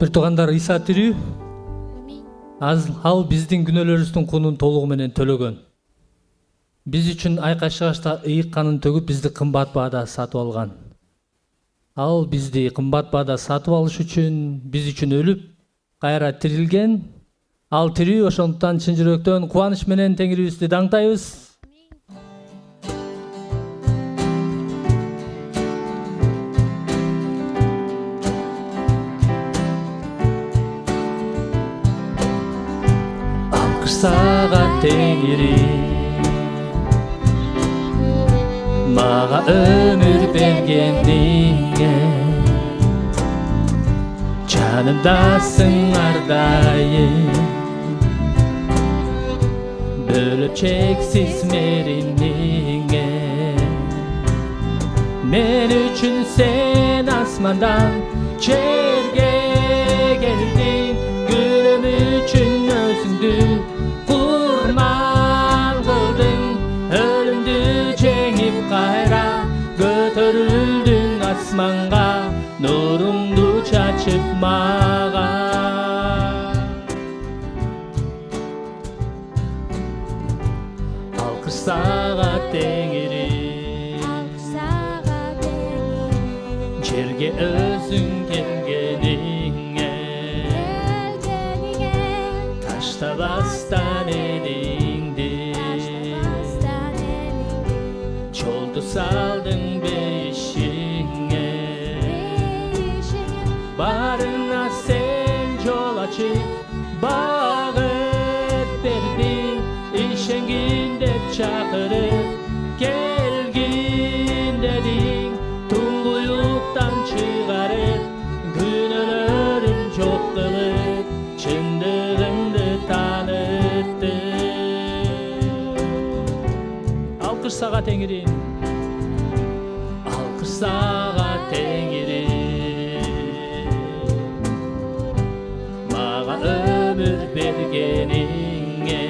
Бир туугандар, Иса тирүү. Ал биздин күнөөлөрүбүздүн кунун толугу менен төлөгөн. Биз үчүн айкашашта ыйык канын төгүп бизди кымбат баада сатып алган. Ал бизди кымбат баада сатып алыш үчүн, биз үчүн өлүп, кайра тирилген. Ал тирүү, ошондуктан чын жүрөктөн кубаныч менен Теңирибизди даңтайбыз. Сага Теңири, мага өмүр бергениңе, жанымдасың ардайым, бөлөп чексиз мээримиңе. Мен үчүн сен асмандан жерге келдиң, күнөөм үчүн өзүңдү курман кылдың, өлүмдү жеңип кайра көтөрүлдүң асманга, нуруңду чачып мага. Алкыш сага Теңири, жерге өзүң келгениңе, таштабастан элиңди, жолду салдың бейишиңе. Барына сен жол ачып, багыт бердиң, ишенгин деп чакырып келгин дедиң, туңгуюктан чыгарып, күнөөлөрүм жок кылып, чындыгыңды таныттың. Алкыш сага Теңири, алкыш сага Теңири, мага өмүр бергениңе,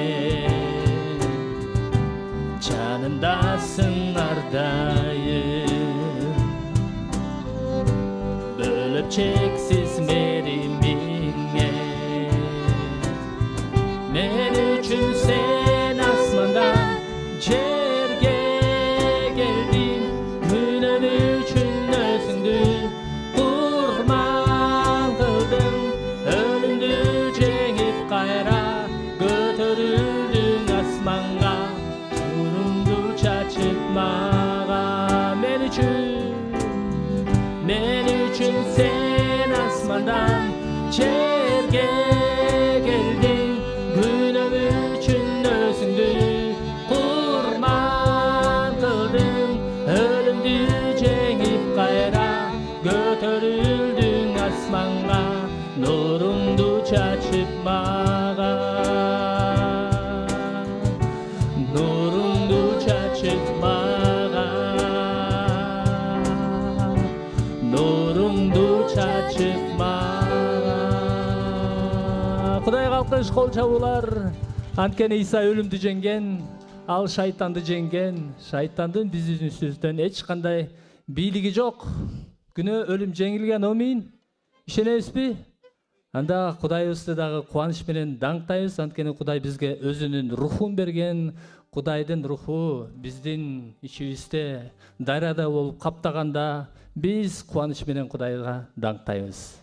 жанымдасың ардайым, бөлөп чексиз мээримиңе. Мен үчүн сен асмандан жерге келдиң, күнөөм үчүн өзүңдү курман кылдың, өлүмдү жеңип кайра көтөрүлдүң асманга, нуруңду чачып мага. Мен үчүн сен асмандан жерге келдиң, күнөөм үчүн өзүңдү курман кылдың, өлүмдү жеңип кайра көтөрүлдүң асманга, нуруңду чачып мага. Нуруңду чачып мага, нуруңду чачып мага. Кудайга алкыш, кол чабуулар. Анткени Иса өлүмдү жеңген, ал шайтанды жеңген. Шайтандын биздин үстүбүздөн эч кандай бийлиги жок. Күнөө, өлүм жеңилген, амин. Ишенебизби? Анда Кудайыбызды дагы кубаныч менен даңктайбыз. Анткени Кудай бизге өзүнүн рухун берген. Кудайдын руху биздин ичибизде дарыяда болуп каптаганда, биз кубаныч менен Кудайга даңктайбыз.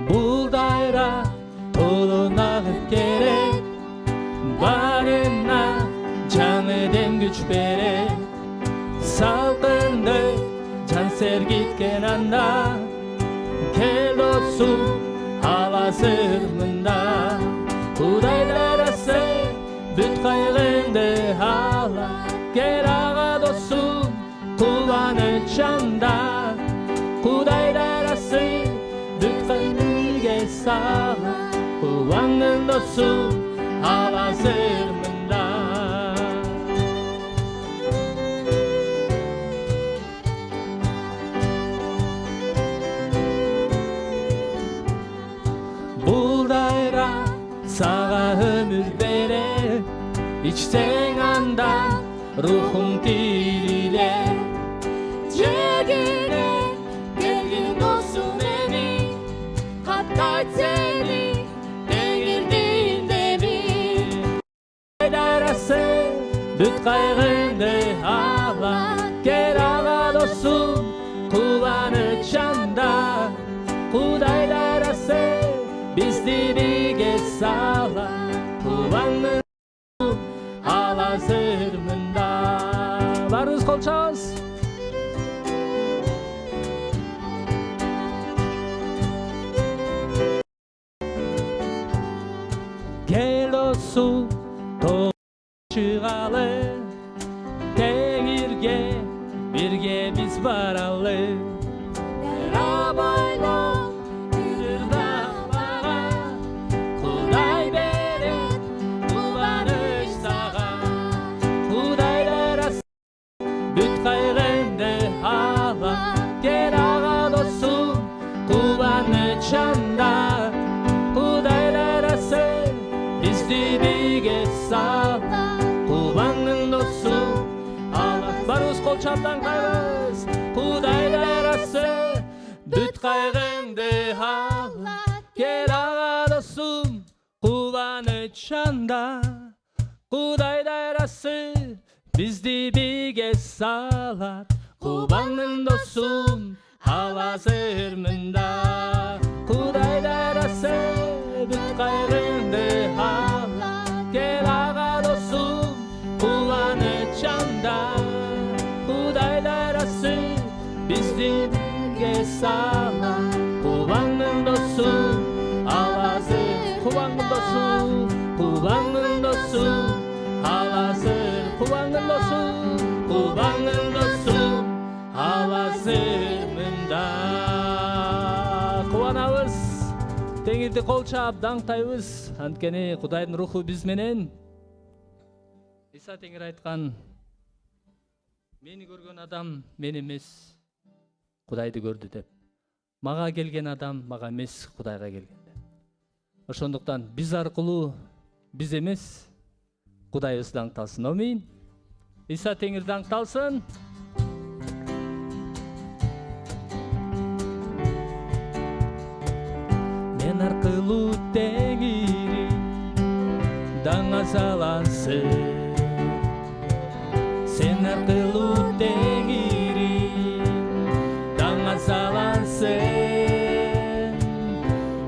Бул дайра толун агып келет, барына жаңыдан күч берет, салкынды жан сергиткен анда, кел досум аласыр мында. Кудай дарасы бүт кайгыңды ала, кел ага досум кубаныч анда. Кудай дарасы бүт кайгыңды сала, кубаңдын досу аласыр мында. içten andan ruhum diriler. Cegere gelgin dostum emi, hatta seni dengirdinde bir. Darası büt kaygındı hala, gel ağa dostum kullanıp çanda. Kuday darası bizdi birge sağla, kullanır hala zırmında. Varız kol çalız. Gel dostum çıgalı, Tengirge birge biz baralı. Rabayla yürür dağlara, Kuday beret kullanış sağa. Kudaylar as büt kaygındı hala, gel ağa dostum kullanış çanda. Kudaylar ası bizdi birge sağla, kullanın dostum hala. Baruz kol çaptan kaybız. Kudaylar ası büt kaygındı hala, gel ağa dostum kullanış çanda. Kudaylar ası bizdi birge sağlar, kullanın dostum hala zırmında. Kudaylar ası büt kaygındı hala, gel ağa dostum kullanıp çanda. Kudaylar ası bizdi birge sağlar, kullanın dostum hala zır. Kullanın dostum, kullanın dostum hala zır. Kullanın dostum, kullanın dostum hala zırmında. Kuvanabыз. Теңирди кол чаап даңктайбыз. Анткени Кудайдын руху биз менен. Иса Теңир айткан, мени көргөн адам мен эмес, Кудайды көрдү деп. Мага келген адам мага эмес, Кудайга келген деп. Ошондуктан биз аркылуу биз эмес, Кудайыбыз даңкталсын. Амин. Иса Теңир даңкталсын. Мен аркылуу Теңири даңа салансың. Sen аркылуу Теңири даңа салансың.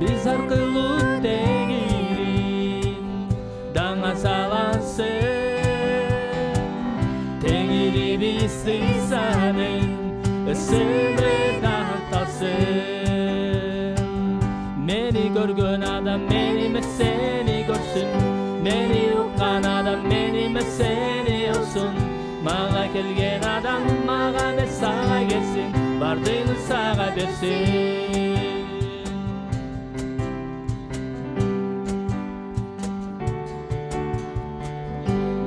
Биз аркылуу Теңири даңа салансың. Теңири биз Исанын ысыны даңкталсын. Meni görgön adam meni emес seni görsün. Meni уккан адам meni emес seni olsun. Maga kelgen adam maga emес sağa gelsin. Bardığını sağa versin.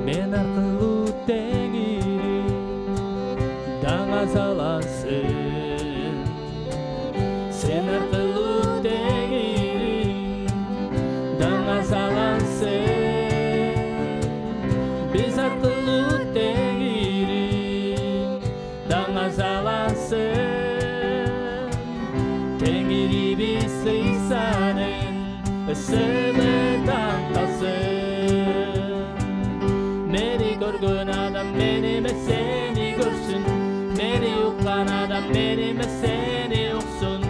Men arkılуу Tеңири даңа салансың. Sen arkılуу Tеңири даңа салансың. Биз аркылуу Теңири даңа салансың. Теңири биз Исанын ысыны даңкталсын. Meni görgön adam meni emес seni görsün. Meni уккан адам meni emес seni укsun.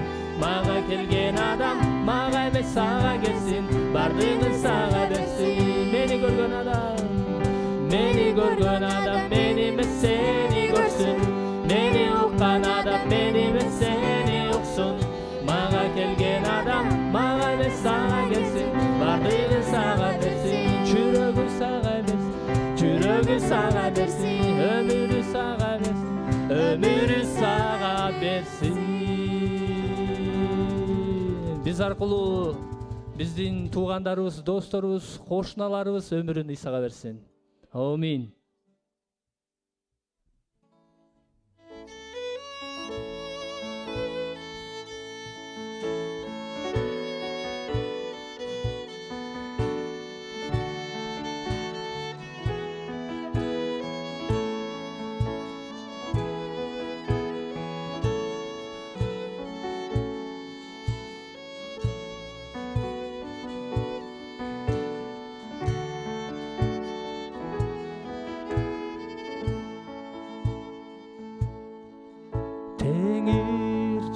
Maga kelgen adam maga emес sağa gelsin. Bardığını sağa versin. Meni görgön adam meni emес seni görsün. Meni уккан adam meni emес seni укsun. Maga kelgen adam maga emес sağa gelsin. Bardığını sağa versin. Çürögü sağa versin. Çürögü sağa versin. Ömürü sağa versin. Ömürü sağa versin. Биз аркылуу биздин туугандарыбыз, досторубуз, кошуналарыбыз өмүрүн Исага берсин. Амин.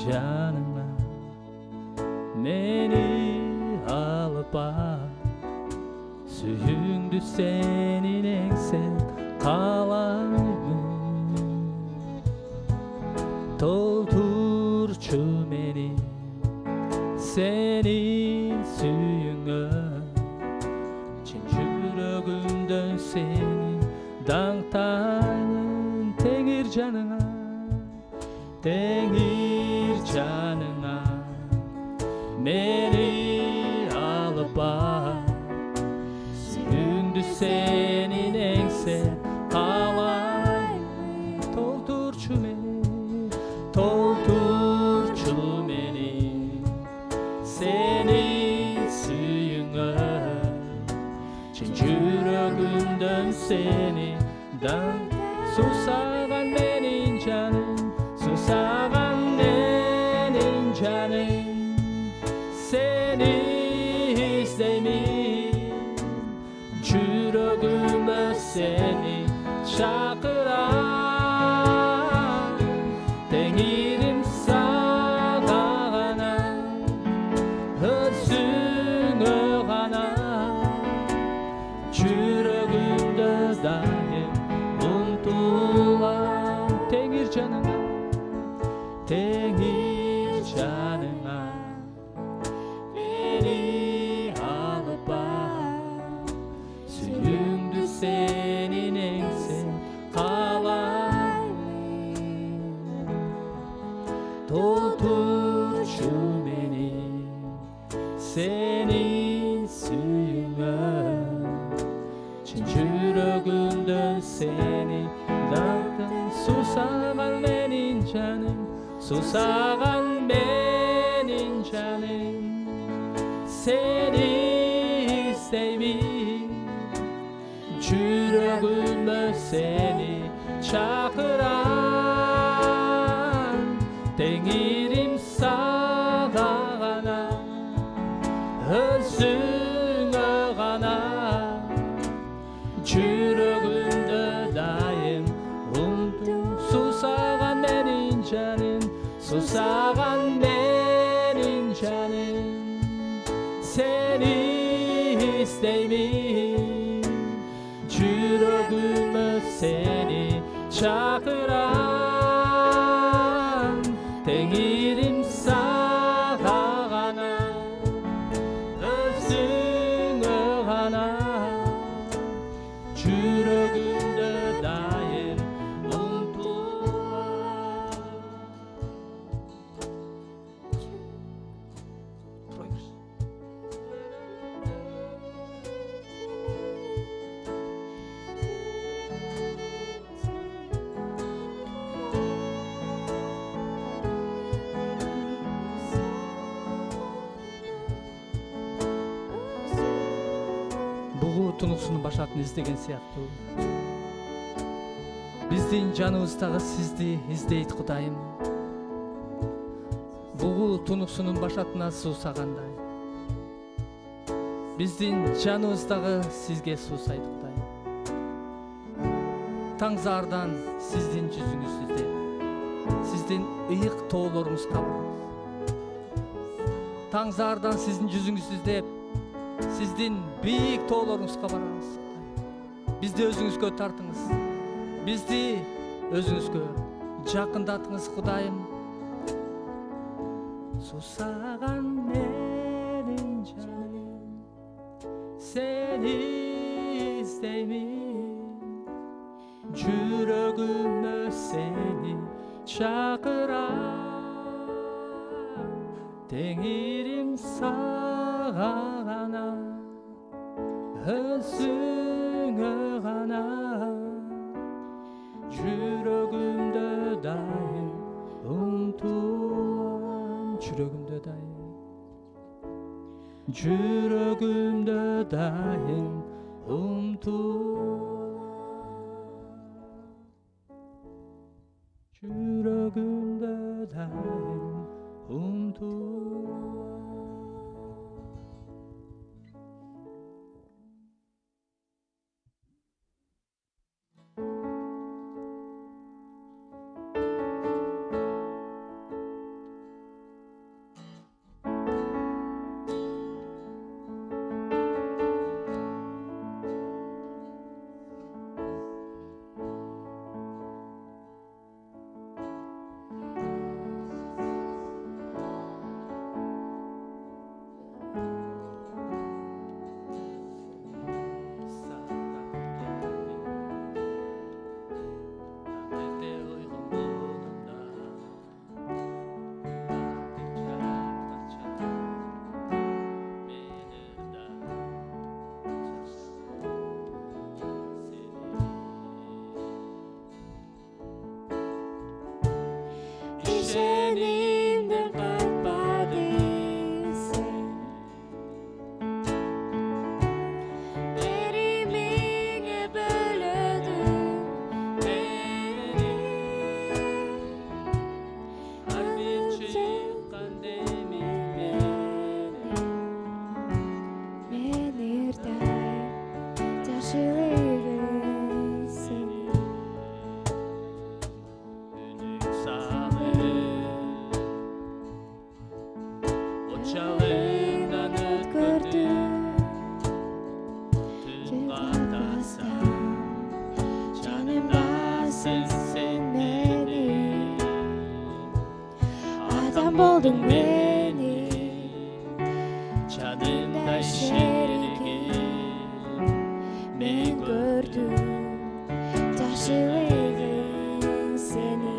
жаныңа мени алып бар, сүйүңдү сенин эңсең каалаймын. Толтурчу мени сенин сүйүүңө, чын жүрөгүмдөн сени даңктаймын. Теңир жаныңа, теңир жаныңа мени алып бар, сүйүүңдү сенин эңсең каалаймын. Толтурчу мени, толтурчу мени сенин сүйүүңө, чын жүрөгүмдөн сени сусаган менин жаным, сусаган менин жаным, сени издеймин, жүрөгүмө сени чакырам. Теңирим сага гана, өзүңө гана, жүрөгүмдө дайым умтулам. Теңир жаныңа, теңир жаныңа мени алып бар, сүйүүңдү сенин эңсең каалаймын. Толтурчу мени сенин сүйүүңө, чын жүрөгүмдөн сени даңктайм. Сусаган менин жаным, сусаган менин жаным, сени издеймин, жүрөгүмө сени чакырам. Теңирим сага гана, өзүңө гана, жүрөгүмдө дайым умтул. Сусаган менин жаным, сусаган менин жаным, сени издеймин, жүрөгүмө сени чакырам. Теңирим сага гана, өзүңө гана, жүрөгүмдө дайым умтулам. Бугу тунуксунун башатын издеген сыяктуу, биздин жаныбыз дагы сизди издейт Кудайым. Бугу тунуксунун башатына суусагандай, биздин жаныбыз дагы сизге суусайт Кудайым. Таңзаардан сиздин жүзүңүздү издеп, сиздин ыйык тоолоруңузга барабыз. Таңзаардан сиздин жүзүңүздү издеп, сиздин бийик тоолоруңузга барабыз. Бизди өзүңүзгө тартыңыз, бизди өзүңүзгө жакындатыңыз Кудайым. Сусаган менин жаным, сени издеймин, жүрөгүмө сени чакырам. Теңирим сага гана, өзүңө гана, жүрөгүмдө дайым умтулам. Жүрөгүмдө дайым, жүрөгүмдө дайым умтулам. Жүрөгүмдө дайым умтулам. болдуң мени Canımda şerigim мен көрдүм жакшылыгың сени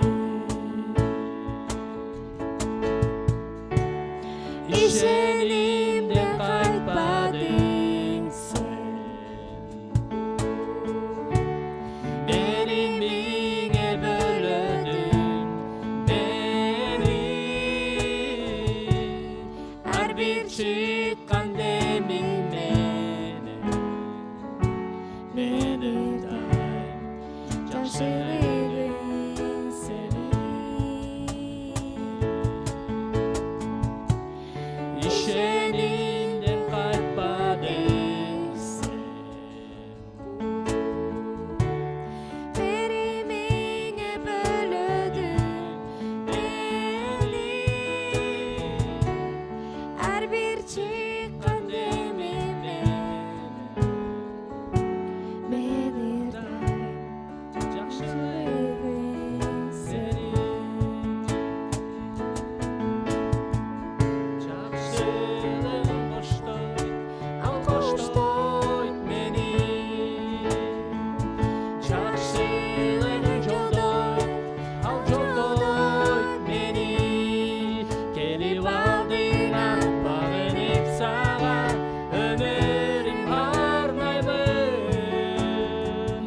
ишенимден кайтпадың сен Meni mine bölödün beni Her bir çıkan demin Meni daim жакшылыгың сени İşenimden kayıtmadın sen Беримиңе бөлөдүң мени ар бир чыккан демимен мени дайым жакшылыгың сени Жақсылығын қоштойт, ал қоштойт мені Жақсылығын жолдойт, ал жолдойт мені Келіп алдыңа бағынып саған өмірім арнаймын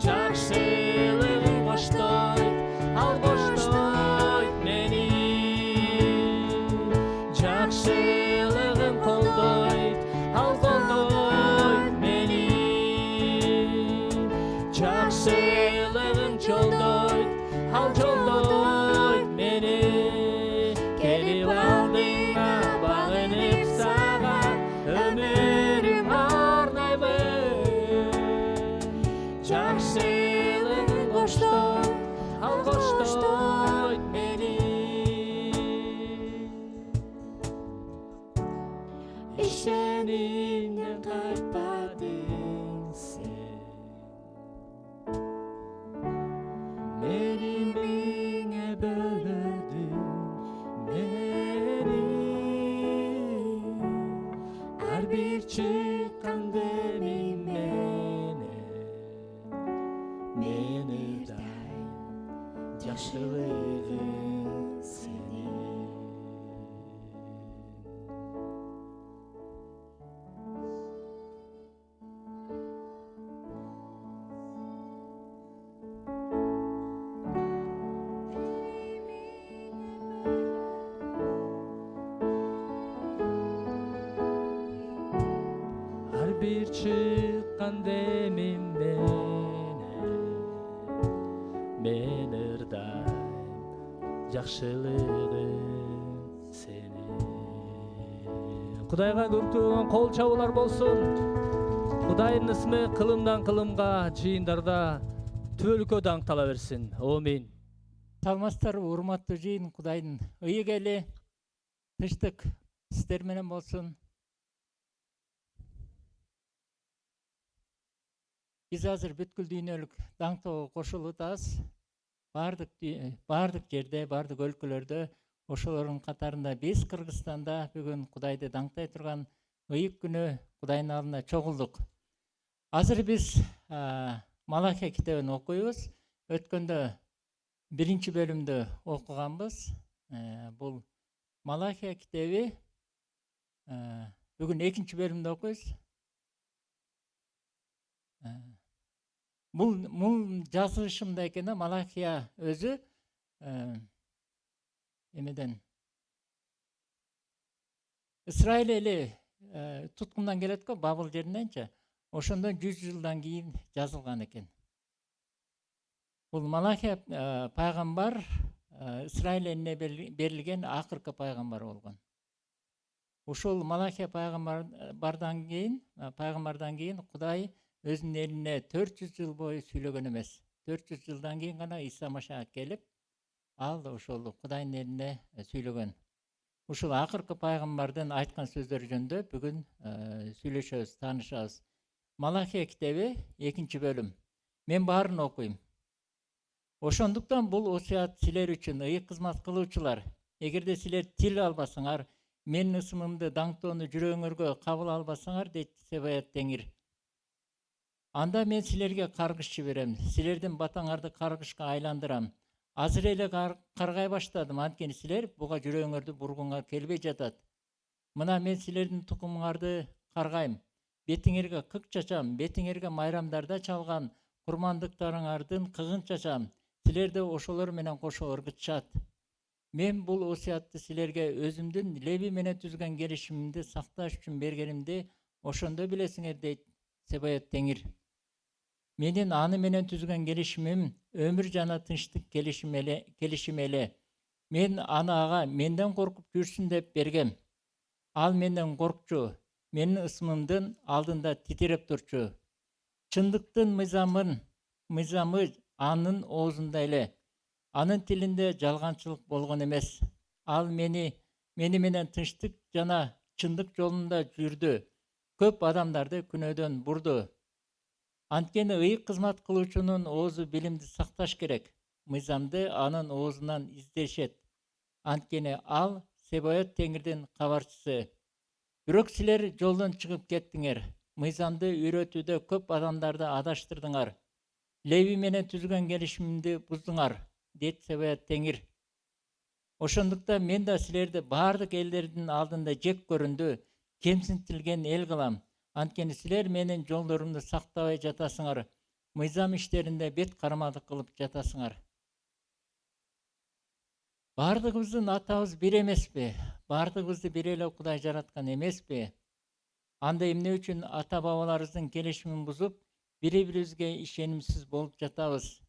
Жақсылығын қоштойт, ал қоштойт мені Жақсылығын қолдойт, ал қолдойт мені Жақсылығын жолдойт, ал жолдойт мені Келіп алдыңа бағынып саған өмірім арнаймын Жақсылығын қоштойт, ал қоштойт мені İşenimden kayıtmadın sen Merimine bölüdün beni Her bir çıkan demin Meni daim Yaşlılığın seni Her bir çıkan demin men ırdaym жақшылығың сені Құдайға көктөгөн кол чабуулар болсун. Кудайдын ысмы кылымдан кылымга, жыйындарда түбөлүккө даңктала берсин. Амин. Салмастар, урматтуу жыйын, Кудайдын ыйык эли тынчтык сиздер менен болсун. Биз азыр бүткүл дүйнөлүк даңктоого кошулуп атабыз. Бардык жерде, бардык өлкөлөрдө, ошолордун катарында биз Кыргызстанда бүгүн Кудайды даңктай турган ыйык күнү Кудайдын алдына чогулдук. Азыр биз Малахия китебин окуйбуз. Өткөндө биринчи бөлүмдү окуганбыз. Бул Малахия китеби. Бүгүн экинчи бөлүмдү окуйбуз. Бул жазылышымда экен, Малахия өзү эмеден Исраил эли туткундан келет го, Бабыл жериненчи. Ошондон 100 жылдан кийин жазылган экен. Бул Малахия пайгамбар Исраил элине берилген акыркы пайгамбар болгон. Ушул Малахия пайгамбардан кийин Кудай өзүнүн элине 400 жыл бою сүйлөгөн эмес. 400 жылдан кийин гана Иса Машах келип, ал ошол Кудайдын элине сүйлөгөн. Ушул акыркы пайгамбардын айткан сөздөрү жөнүндө бүгүн сүйлөшөбүз, таанышабыз. Малахия китеби 2 бөлүм. Мен баарын окуйм. Ошондуктан бул осуят силер үчүн, ыйык кызмат кылуучулар, Эгерде силер тил албасаңар, менин ысымымды даңктоону жүрөгүңөргө кабыл албасаңар, дейт Себаят Теңир. Анда мен силерге каргыш жиберем, силердин батаңарды каргышка айландырам. Азыр эле каргай баштадым, анткени силер буга жүрөгүңөрдү бургунга келбей жатат. Мына мен силердин тукумуңарды каргайм. Бетиңерге кык чачам, бетиңерге майрамдарда чалган курмандыктарыңардын кыгын чачам. Силер да ошолор менен кошо ыргытышат. Мен бул осуятты силерге өзүмдүн Леви менен түзгөн келишимимди сакташ үчүн бергенимди ошондо билесиңер, дейт Себаят Теңир. Менин аны менен түзгөн келишимим өмүр жана тынчтык келишим эле. Мен аны ага менден коркуп жүрсүн деп бергем. Ал менден коркчу, менин ысымымдын алдында титиреп турчу. Чындыктын мыйзамы анын оозунда эле. Анын тилинде жалганчылык болгон эмес. Ал мени менен тынчтык жана чындык жолунда жүрдү. Көп адамдарды күнөөдөн бурду. Анткени ыйык кызмат кылуучунун оозу билимди сакташ керек. Мыйзамды анын оозунан издешет. Анткени ал Себаят Теңирдин кабарчысы. Бирок силер жолдон чыгып кеттиңер. Мыйзамды үйрөтүүдө көп адамдарды адаштырдыңар. Леви менен түзгөн келишимимди буздуңар, дейт Себаят Теңир. Ошондуктан мен да силерди баардык элдердин алдында жек көрүндү, кемсинтилген эл кылам. Анткени силер менин жолдорумду сактабай жатасыңар. Мыйзам иштеринде бет кармадык кылып жатасыңар. Баардыгыбыздын атабыз бир эмеспи? Баардыгыбызды бир эле Кудай жараткан эмеспи? Анда эмне үчүн ата бабаларыбыздын келишимин бузуп, бири-бирибизге ишенимсиз болуп жатабыз?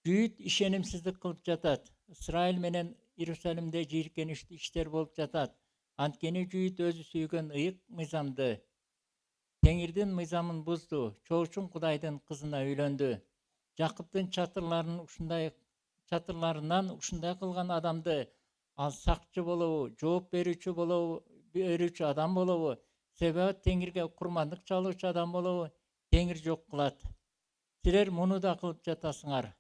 Жүйүт ишенимсиздик кылып жатат. Исраил менен Иерусалимде жийиркеништүү иштер болуп жатат. Анткени жүйүт өзү сүйгөн ыйык мыйзамды, Теңирдин мыйзамын бузду. Чоочун Кудайдын кызына үйлөндү. Жакыптын чатырларынан ушундай кылган адамды ал сакчы болобу, жооп берүүчү адам болобу, Себаат Теңирге курмандык чалуучу адам болобу, Теңир жок кылат. Силер муну да кылып жатасыңар.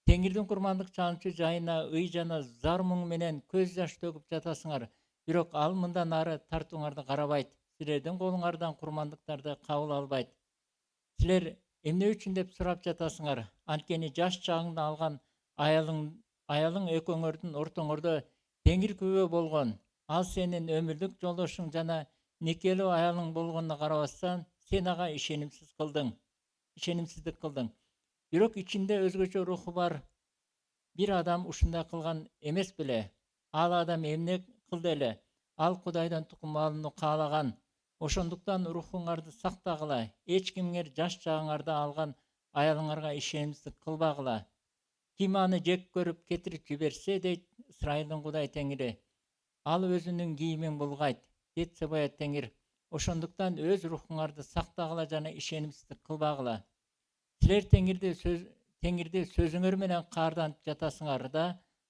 Теңирдин курмандык чалуучу жайына ый жана зар мұң менен көз жаш төгүп жатасыңар. Бирок ал мындан ары тартууңарды карабайт. Силердин колуңардан курмандыктарды кабыл албайт. Силер эмне үчүн деп сурап жатасыңар? Анткени жаш чагыңда алган аялың экөөңөрдүн ортоңордо Теңир күбө болгон. Ал сенин өмүрлүк жолдошуң жана никелүү аялың болгонуна карабастан, сен ага ишенимсиздик кылдың. Бирок ичинде өзгөчө руху бар бир адам ушундай кылган эмес беле? Ал адам эмне кылды эле? Ал Кудайдан тукум алууну каалаган. Ошондуктан рухуңарды сактагыла. Эч кимиңер жаш чагыңарда алган аялыңарга ишенимсиздик кылбагыла. Ким аны жек көрүп кетирип жиберсе, дейт Исраилдин Кудай Теңири, ал өзүнүн кийимин булгайт, дейт Себаят Теңир. Ошондуктан өз рухуңарды сактагыла жана ишенимсиздик кылбагыла. Силер Теңирди сөзүңөр менен каарданып жатасыңар да,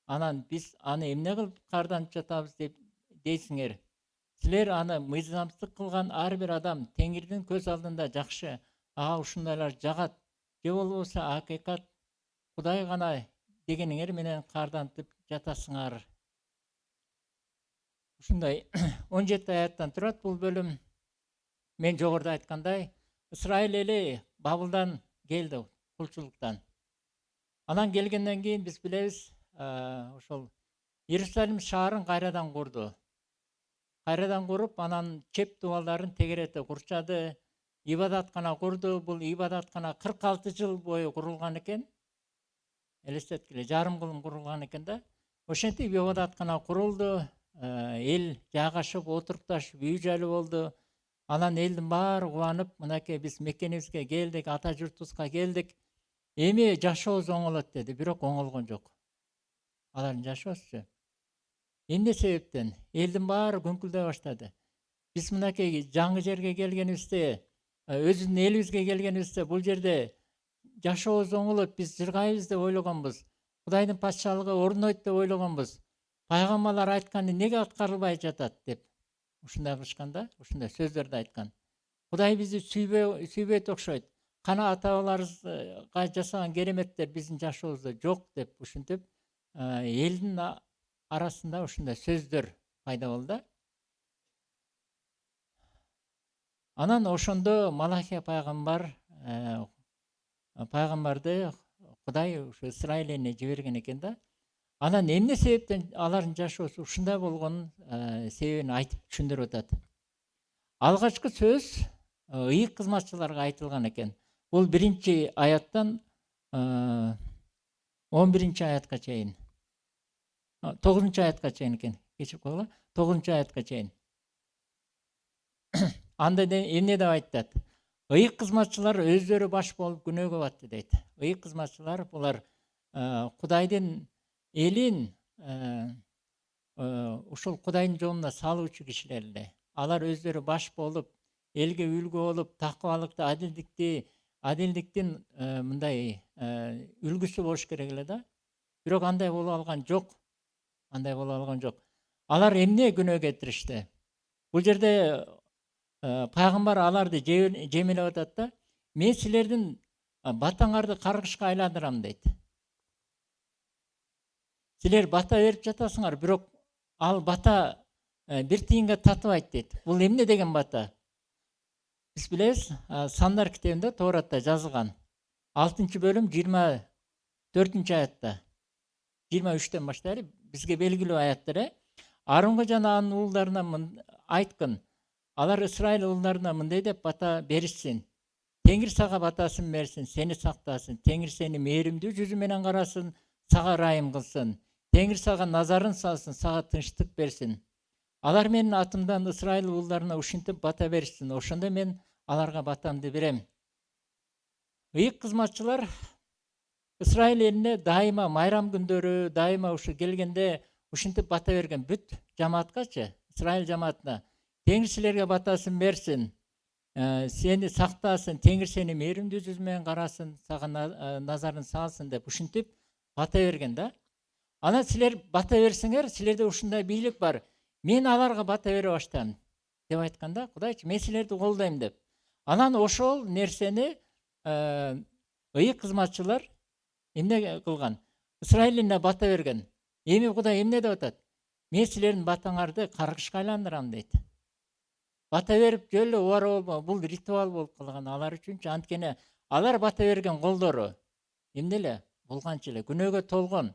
анан биз аны эмне кылып каарданып жатабыз деп дейсиңер. Силер аны мыйзамсыздык кылган ар бир адам Теңирдин көз алдында жакшы, ага ушундайлар жагат, же болбосо акыйкат Кудай гана дегениңер менен каардантып жатасыңар. Ушундай 17 аяттан турат бул бөлүм. Мен жогоруда айткандай, Исраил эли Бабылдан келди, кулчулуктан. Анан келгенден кийин биз билебиз, ошол Иерусалим шаарын кайрадан курду. Кайрадан куруп, анан чеп дубалдарын тегерете курчады, ибадаткана курду. Бул ибадаткана 46 жыл бою курулган экен. Элестеткиле, жарым кылым курулган экен да. Ошентип ибадаткана курулду, эл жайгашып отурукташып үй жайлуу болду. Анан элдин баары кубанып, мынакей биз мекенибизге келдик, ата журтубузга келдик. Эми жашообуз оңолот деди, бирок оңолгон жок. Алардын жашоосу. Эмне себептен? Элдин баары күңкүлдөй баштады. Биз мынакей жаңы жерге келгенибизде, өзүбүздүн элибизге келгенибизде, бул жерде жашообуз оңолот, биз жыргайбыз деп ойлогонбуз. Кудайдын патшалыгы орнойт деп ойлогонбуз. Пайгамбарлар айтканы неге аткарылбай жатат деп. Ушундай кылышканда, ушундай сөздөрдү айткан. Кудай бизди сүйбөйт окшойт. Кана ата-бабаларыбызга жасаган кереметтер биздин жашообузда жок деп ушинтип элдин арасында ушундай сөздөр пайда болду. Анан ошондо Малахия пайгамбар пайгамбарды Кудай ушу Израиль элине жиберген экен да. Анан эмне себептен алардын жашоосу ушундай болгонун себебин айтып түшүндүрүп атат. Алгачкы сөз ыйык кызматчыларга айтылган экен. Бул 1-аяттан 11-аятка чейин. 9-аятка чейин экен. Кечирип койгула. 9-аятка чейин. Анда эмне деп айтат? Ыйык кызматчылар өздөрү баш болуп күнөөгө батты дейт. Ыйык кызматчылар булар Кудайдын элин ушул Кудайдын жолуна салуучу кишилер эле. Алар өздөрү баш болуп, элге үлгү болуп, такыбалыкты, адилдиктин мындай үлгүсү болуш керек эле да. Бирок андай боло алган жок. Алар эмне күнөө кетиришти? Бул жерде пайгамбар аларды жемелеп атат да. Мен силердин батаңарды каргышка айландырам дейт. Силер бата берип жатасыңар, бирок ал бата бир тыйынга татыбайт дейт. Бул эмне деген бата? Биз билебиз, Сандар китебинде Тооратта жазылган. 6-бөлүм 24-аятта. 23-тен баштайлы бизге белгилүү аяттар. Аарунга жана анын уулдарына айткын. Алар Исраил уулдарына мындай деп бата беришсин. Теңир сага батасын берсин, сени сактасын. Теңир сени мээримдүү жүзү менен карасын, сага ырайым кылсын. Теңир сага назарын салсын, сага тынчтык берсин. Алар менин атымдан Исраил уулдарына ушинтип бата беришсин. Ошондо мен аларга батамды берем. Ыйык кызматчылар Исраил элине дайыма майрам күндөрү, дайыма ушу келгенде ушинтип бата берген бүт жамааткачы, Исраил жамаатына. Теңир силерге батасын берсин, сени сактасын, теңир сени мээримдүү жүзү менен карасын, сага назарын салсын деп ушинтип бата берген да. Анан силер бата берсеңер, силерде ушундай бийлик бар. Мен аларга бата бере баштайм деп айтканда, Кудайчы, мен силерди колдойм деп. Анан ошол нерсени ыйык кызматчылар эмне кылган? Исраил элине бата берген. Эми Кудай эмне деп атат? Мен силердин батаңарды каргышка айландырам дейт. Бата берип жөлө убара болбо, бул ритуал болуп калган алар үчүнчү. Анткени алар бата берген колдору эмне эле? Булганчы эле, күнөөгө толгон.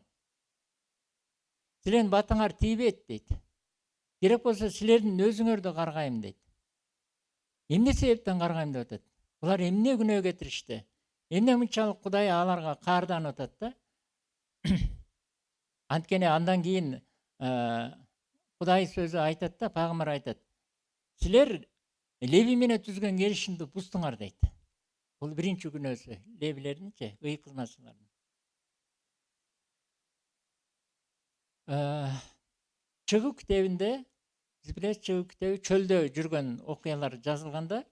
Силердин батаңар тийбейт дейт. Керек болсо силердин өзүңөрдү каргайм дейт. Эмне себептен каргайм деп атат? Булар эмне күнөө кетиришти? Эмне мынчалык Кудай аларга каарданып атат да? Анткени андан кийин Кудай сөзү айтат да, пайгамбар айтат. Силер Леви менен түзгөн келишимди буздуңар дейт. Бул биринчи күнөөсү, Левилердинчи, ыйык кызматчылардын. Чыгуу китебинде, биз билебиз, Чыгуу китеби чөлдө жүргөн окуялар жазылганда,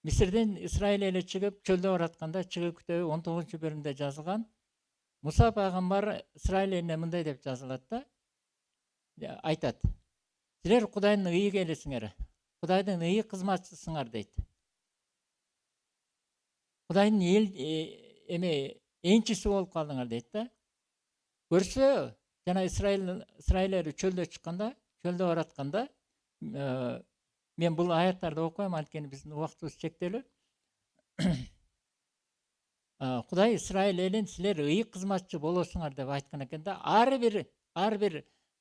Мисирден Исраил эли чыгып чөлдө баратканда Чыгуу китеби 19-бөлүмдө жазылган. Муса пайгамбар Исраил элине мындай деп жазылат да, айтат. Силер Кудайдын ыйык элисиңер, Кудайдын ыйык кызматчысыңар дейт. Кудайдын энчиси болуп калдыңар дейт да. Көрсө, жана Исраил эли чөлдө чыкканда, чөлдө баратканда, мен бул аяттарды окуйм, анткени биздин убактыбыз чектелүү. Кудай Исраил элин силер ыйык кызматчы болосуңар деп айткан экен да. Ар бир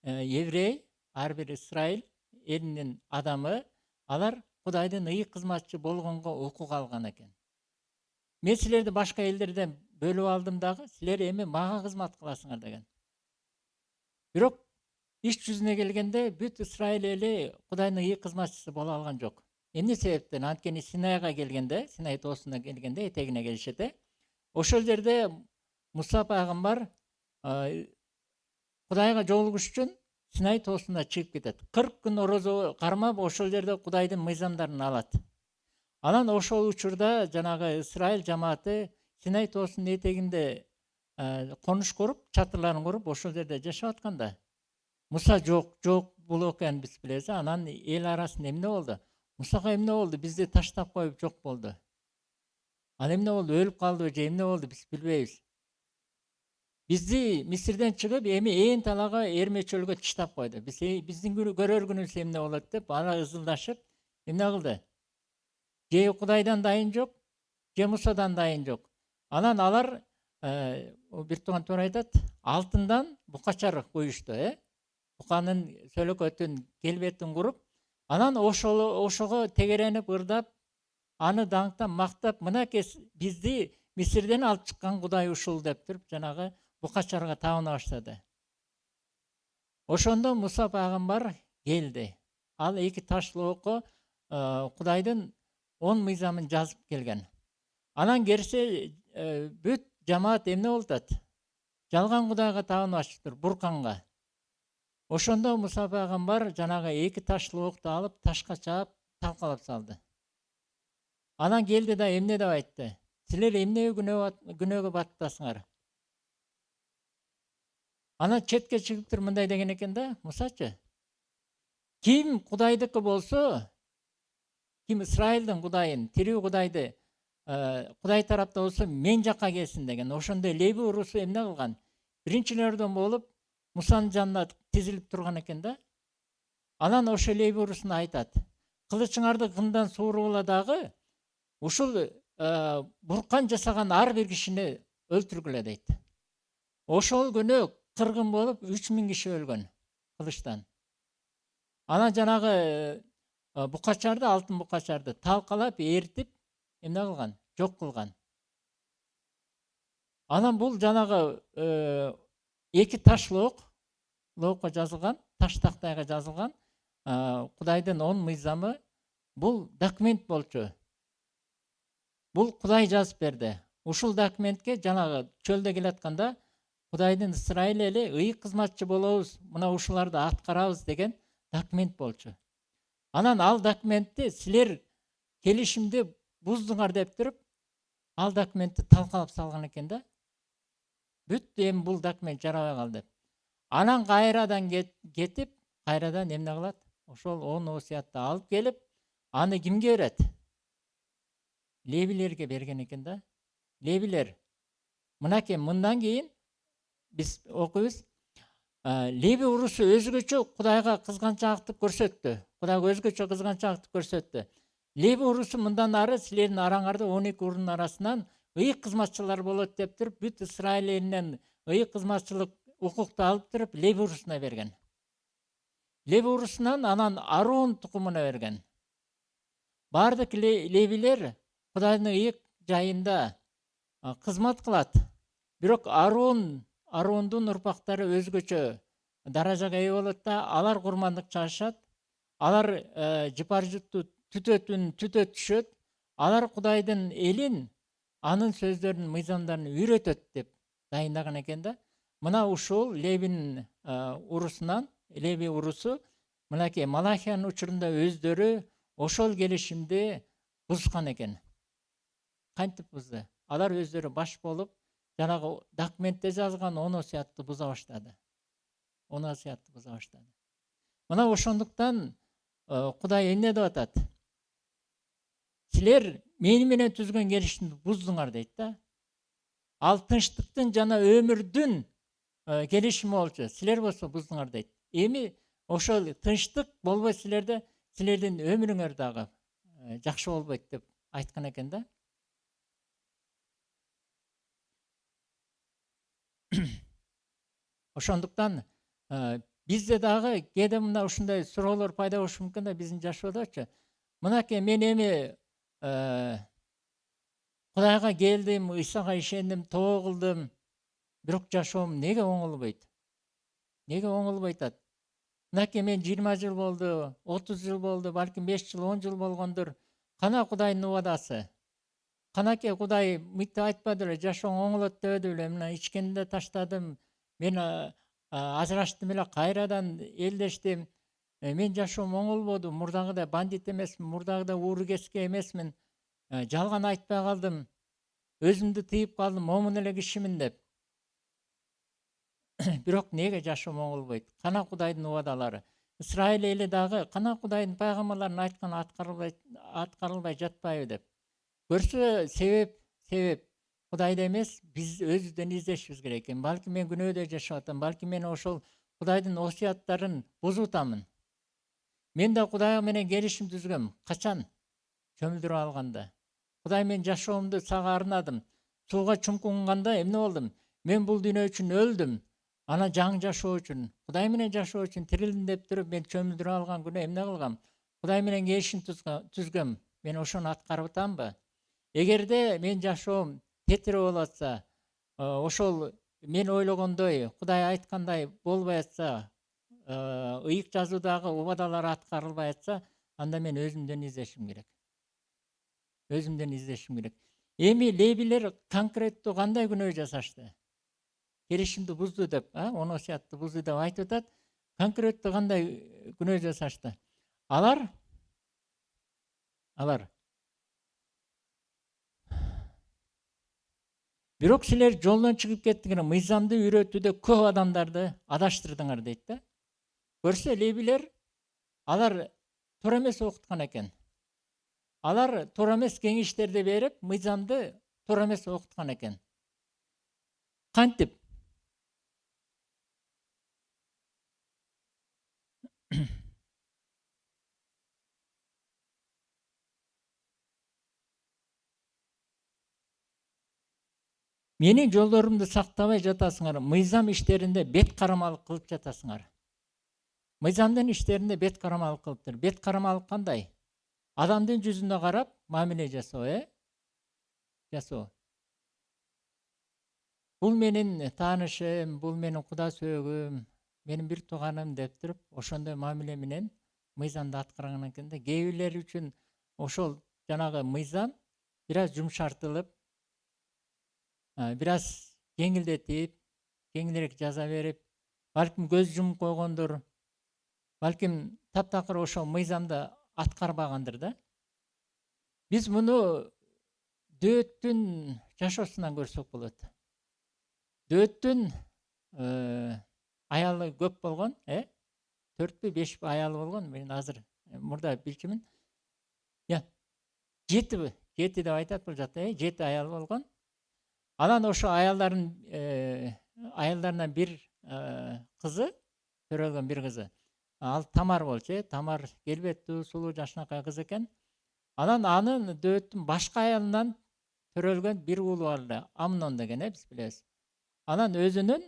еврей, ар бир Исраил элинин адамы, алар Кудайдын ыйык кызматчы болгонго укук алган экен. Мен силерди башка элдерден бөлүп алдым дагы, силер эми мага кызмат кыласыңар деген. Бирок иш жүзүнө келгенде бүт Исраил эли Кудайдын ыйык кызматчысы боло алган жок. Эмне себептен? Анткени Синайга келгенде, Синай тоосуна келгенде, этегине келишет. Ошол жерде Муса пайгамбар Кудайга жолугуш үчүн Синай тоосуна чыгып кетет. 40 күн орозо кармап ошол жерде Кудайдын мыйзамдарын алат. Анан ошол учурда жанагы Исраил жамааты Синай тоосунун этегинде конуш куруп, чатырларын куруп ошол жерде жашап атканда Муса жок бул экенин биз билебиз. Анан эл арасында эмне болду? Мусага эмне болду? Бизди таштап коюп жок болду. Ал эмне болду? Өлүп калдыбы же эмне болду? Биз билбейбиз. бизди Мисирден чыгып эми ээн талага эрме чөлгө таштап койду. Биздин көрөр күнүбүз эмне болот деп ара ызылдашып эмне кылды? Же Кудайдан дайын жок, же Мусадан дайын жок. Анан алар бир тууган туура айтат, алтындан букачар коюшту, буканын сөлөкөтүн, келбетин куруп, анан ошого тегеренип ырдап, аны даңктап, мактап, мынакей бизди Мисирден алып чыккан Кудай ушул деп туруп, жанагы букачарга табына баштады. Ошондо Муса пайгамбар келди. Ал эки ташлоокко Кудайдын 10 мыйзамын жазып келген. Анан керсе бүт жамаат эмне болуп атат? Жалган Кудайга табынбаштыр, бурканга. Ошондо Муса пайгамбар жанагы эки ташлоокду алып, ташка чаап, талкалап салды. Анан келди да эмне деп айтты? Силер эмне күнөөгө баттасыңар? Анан четке чыгып туруп мындай деген экен да, Мусачы. Ким Кудайдыкы болсо, ким Исраилдин Кудайын, тирүү Кудайды Кудай тарапта болсо мен жакка келсин деген. Ошондо Леви урусу эмне кылган? Биринчилерден болуп Мусанын жанына тизилип турган экен да. Анан ошо Леви урусуна айтат: "Кылычыңарды кындан сууругула дагы ушул буркан жасаган ар бир кишини өлтүргүлө" дейт. Ошол күнү кыргын болуп 3000 киши өлгөн кылычтан. Анан жанагы букачарды, алтын букачарды талкалап, эритип эмне кылган? Жок кылган. Анан бул жанагы эки ташлоокко жазылган, таш тактайга жазылган Кудайдын 10 мыйзамы бул документ болчу. Бул Кудай жазып берди. Ушул документке жанагы чөлдө келатканда Кудайдын Исраил эли ыйык кызматчы болобуз, мына ушуларды аткарабыз деген документ болчу. Анан ал документти силер келишимди буздуңар деп туруп, ал документти талкалап салган экен да. Бүт эми бул документ жарабай калды. Анан кайрадан кетип, кайрадан эмне кылат? Ошол 10 осуятты алып келип, аны кимге берет? Левилерге берген экен да. Левилер. Мынакей мындан кийин биз окуйбуз. Леви урусу өзгөчө Кудайга кызганчаактык көрсөттү. Кудайга өзгөчө кызганчаактык көрсөттү. Леви урусу мындан ары силердин араңарда 12 урунун арасынан ыйык кызматчылар болот деп туруп, бүт Исраил элинен ыйык кызматчылык укукту алып туруп Леви урусуна берген. Леви урусунан анан Арон тукумуна берген. Бардык левилер Кудайдын ыйык жайында кызмат кылат. Бирок Арондун урпактары өзгөчө даражага ээ болот да, алар курмандык чагышат. Алар жыпар жутту түтөтүшөт. Алар Кудайдын элин анын сөздөрүн, мыйзамдарын үйрөтөт деп дайындаган экен да. Мына ушул Левинин урусунан, Леви урусу мынакей Малахиянын учурунда өздөрү ошол келишимди бузган экен. Кантип бузду? Алар өздөрү баш болуп, жанагы документте жазылган 10 осуятты буза баштады. 10 осуятты буза баштады. Мына ошондуктан Кудай эмне деп атат? Силер мени менен түзгөн келишимди буздуңар дейт да. Ал тынчтыктын жана өмүрдүн келишими болчу. Силер болсо буздуңар дейт. Эми ошол тынчтык болбой силерде, силердин өмүрүңөр дагы жакшы болбойт деп айткан экен да. Ошондуктан бизде дагы кээде мына ушундай суроолор пайда болушу мүмкүн да биздин жашоодочу. Мынакей мен эми Кудайга келдим, Исага ишендим, тоо кылдым. Бирок жашоом неге оңолбойт? Неге оңолбойт атат? Мынакей мен 20 жыл болду, 30 жыл болду, балким 5 жыл, 10 жыл болгондур. Кана Кудайдын убадасы? Канакей Кудай мынтип айтпады эле, жашооң оңолот дебеди беле? Мына ичкенди таштадым. Мен ажыраштым эле, кайрадан элдештим. Мен жашоом оңолбоду, мурдагыдай бандит эмесмин, мурдагыдай ууру кеске эмесмин. Жалган айтпай калдым. Өзүмдү тыйып калдым, момун эле кишимин деп. Бирок неге жашоом оңолбойт? Кана Кудайдын убадалары? Исраил эли дагы кана Кудайдын пайгамбарларын айтканы аткарылбай жатпайбы деп. Көрсө себеп. Кудайды эмес, биз өзүбүздөн издешибиз керек экен. Балким мен күнөөдө жашап атам, балким мен ошол Кудайдын осуяттарын бузуп атамын. Мен да Кудай менен келишим түзгөм. Качан? Чөмүлдүрүп алганда. Кудай менен жашоомду сага арнадым. Сууга чумкунганда эмне болдум? Мен бул дүйнө үчүн өлдүм. Ана жаңы жашоо үчүн, Кудай менен жашоо үчүн тирилдим деп туруп, мен чөмүлдүрүп алган күнү эмне кылгам? Кудай менен келишим түзгөм. Мен ошону аткарып атамбы? Эгерде мен жашоом тетире болуп атса, ошол мен ойлогондой, Кудай айткандай болбой атса, ыйык жазуудагы убадалар аткарылбай атса, анда мен өзүмдөн издешим керек. Өзүмдөн издешим керек. Эми лебилер конкреттүү кандай күнөө жасашты? Келишимди бузду деп, он осуятты бузду деп айтып атат. Конкреттүү кандай күнөө жасашты? Алар бирок силер жолдон чыгып кеттиңер, мыйзамды үйрөтүүдө көп адамдарды адаштырдыңар дейт да. Көрсө лебилер алар туура эмес окуткан экен. Алар туура эмес кеңештерди берип, мыйзамды туура эмес окуткан экен. Кантип? Менин жолдорумду сактабай жатасыңар, мыйзам иштеринде бет карамалык кылып жатасыңар. Мыйзамдын иштеринде бет карамалык кылыптыр. Бет карамалык кандай? Адамдын жүзүнө карап мамиле жасоо, жасоо. Бул менин таанышым, бул менин куда сөөгүм, менин бир тууганым деп туруп, ошондой мамиле менен мыйзамды аткарган экен да. Кээ бирлер үчүн ошол жанагы мыйзам бираз жумшартылып, бираз жеңилдетип, кеңирээк жаза берип, балким көз жумуп койгондор, балким таптакыр ошол мыйзамды аткарбагандыр да. Биз муну Дөөттүн жашоосунан көрсөк болот. Дөөттүн аялы көп болгон, 4-5 аялы болгон. Мен азыр мурда билчүмүн. 7 деп айтат бул жакта, 7 аялы болгон. Анан ошо аялдарынан бир кызы, төрөлгөн бир кызы. Ал Тамар болчу, Тамар келбеттүү, сулуу, жашынакай кыз экен. Анан анын Дөөттүн башка аялынан төрөлгөн бир уулу бар эле, Амнон деген, биз билебиз. Анан өзүнүн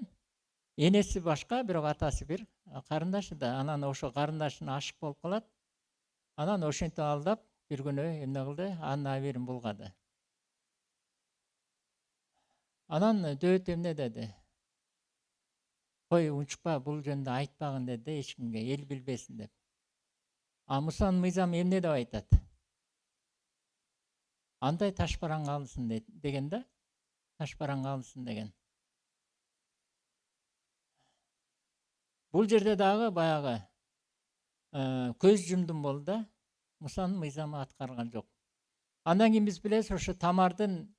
энеси башка, бирок атасы бир, карындашы да. Анан ошо карындашына ашык болуп калат. Анан ошентип алдап, бир күнү эмне кылды? Анын абийирин булгады. Анан Дөөт эмне деди? Кой, унчукпа, бул жөнүндө айтпагын деди, эч кимге, эл билбесин деп. Мусанын мыйзамы эмне деп айтат? Андай таш бараңга алынсын деген да. Таш бараңга алынсын деген. Бул жерде дагы баягы көз жумдум болду да. Мусанын мыйзамы аткарылган жок. Андан кийин биз билебиз, ошо Тамардын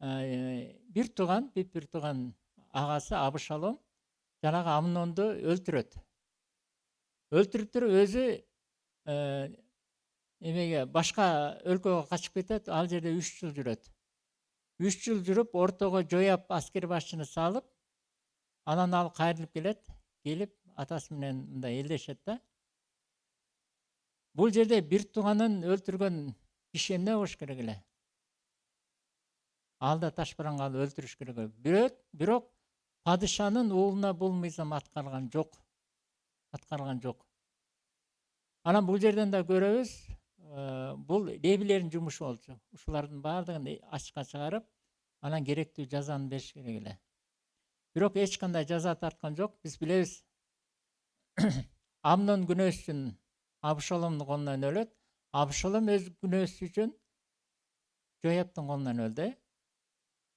бир тууган агасы Абышалом жанагы Амнонду өлтүрөт. Өлтүрүп туруп өзү эмеге башка өлкөгө качып кетет. Ал жерде 3 жыл жүрөт. 3 жыл жүрүп, ортого Жояб аскер башчыны салып, анан ал кайрылып келет. Келип атасы менен мындай элдешет да. Бул жерде бир тууганын өлтүргөн киши эмне болуш керек эле? Ал да таш бараңга алып өлтүрүш керек. Бирок падышанын уулуна бул мыйзам аткарылган жок. Анан бул жерден да көрөбүз, бул лебилердин жумушу болчу. Ушулардын баардыгын ачыкка чыгарып, анан керектүү жазаны бериш керек эле. Бирок эч кандай жаза тарткан жок. Биз билебиз, Амнон күнөөсү үчүн Абышаломдун колунан өлөт. Абышалом өз күнөөсү үчүн Жоябдын колунан өлдү.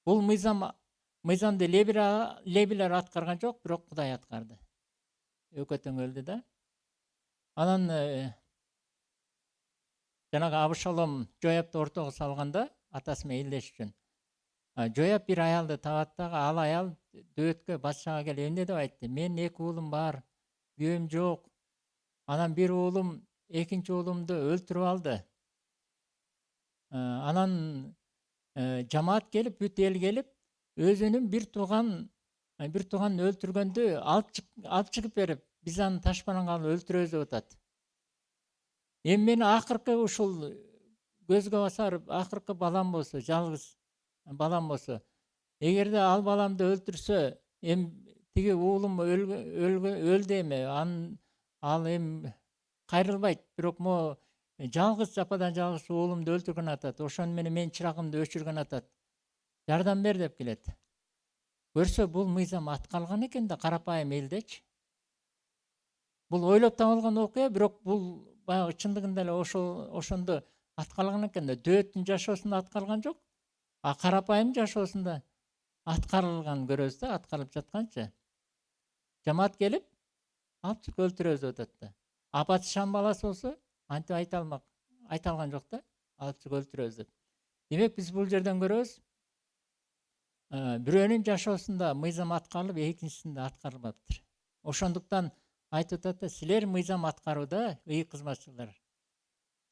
Бул мыйзамды лебилер аткарган жок, бирок Кудай аткарды. Экөө тең өлдү да. Анан жанагы Абышалом Жоябды ортого салганда, атасы менен элдеш үчүн. Жояб бир аялды табат дагы, ал аял Дөөткө, батшага келип эмне деп айтты? Мен 2 уулум бар, күйөөм жок. Анан бир уулум экинчи уулумду өлтүрүп алды. Анан жамаат келип, бүт эл келип, өзүнүн бир тууганын өлтүргөндү алып чыгып берип, биз аны таш менен калып өлтүрөбүз деп атат. Эми мен акыркы ушул көзгө басар акыркы балам болсо, жалгыз балам болсо, эгерде ал баламды өлтүрсө, эми тиги уулум өлдү эми, ал эми кайрылбайт. Бирок могу жалгыз жападан жалгыз уулумду өлтүргөн атат. Ошону менен менин чырагымды өчүргөн атат. Жардам бер деп келет. Көрсө бул мыйзам аткарылган экен да, карапайым элдечи. Бул ойлоп табылган окуя, бирок бул баягы чындыгында эле ошондо аткарылган экен да. Дөөттүн жашоосунда аткарылган жок, а карапайым жашоосунда аткарылган көрөбүз да, аткарылып жатканчы. Жамаат келип, алып чыгып өлтүрөбүз деп атат да. А падышанын баласы болсо, антип айта алган жок да, алып чыгып өлтүрөбүз деп. Демек биз бул жерден көрөбүз, бирөөнүн жашоосунда мыйзам аткарылып, экинчисинде аткарылбаптыр. Ошондуктан айтып атат да, силер мыйзам аткарууда, ыйык кызматчылар,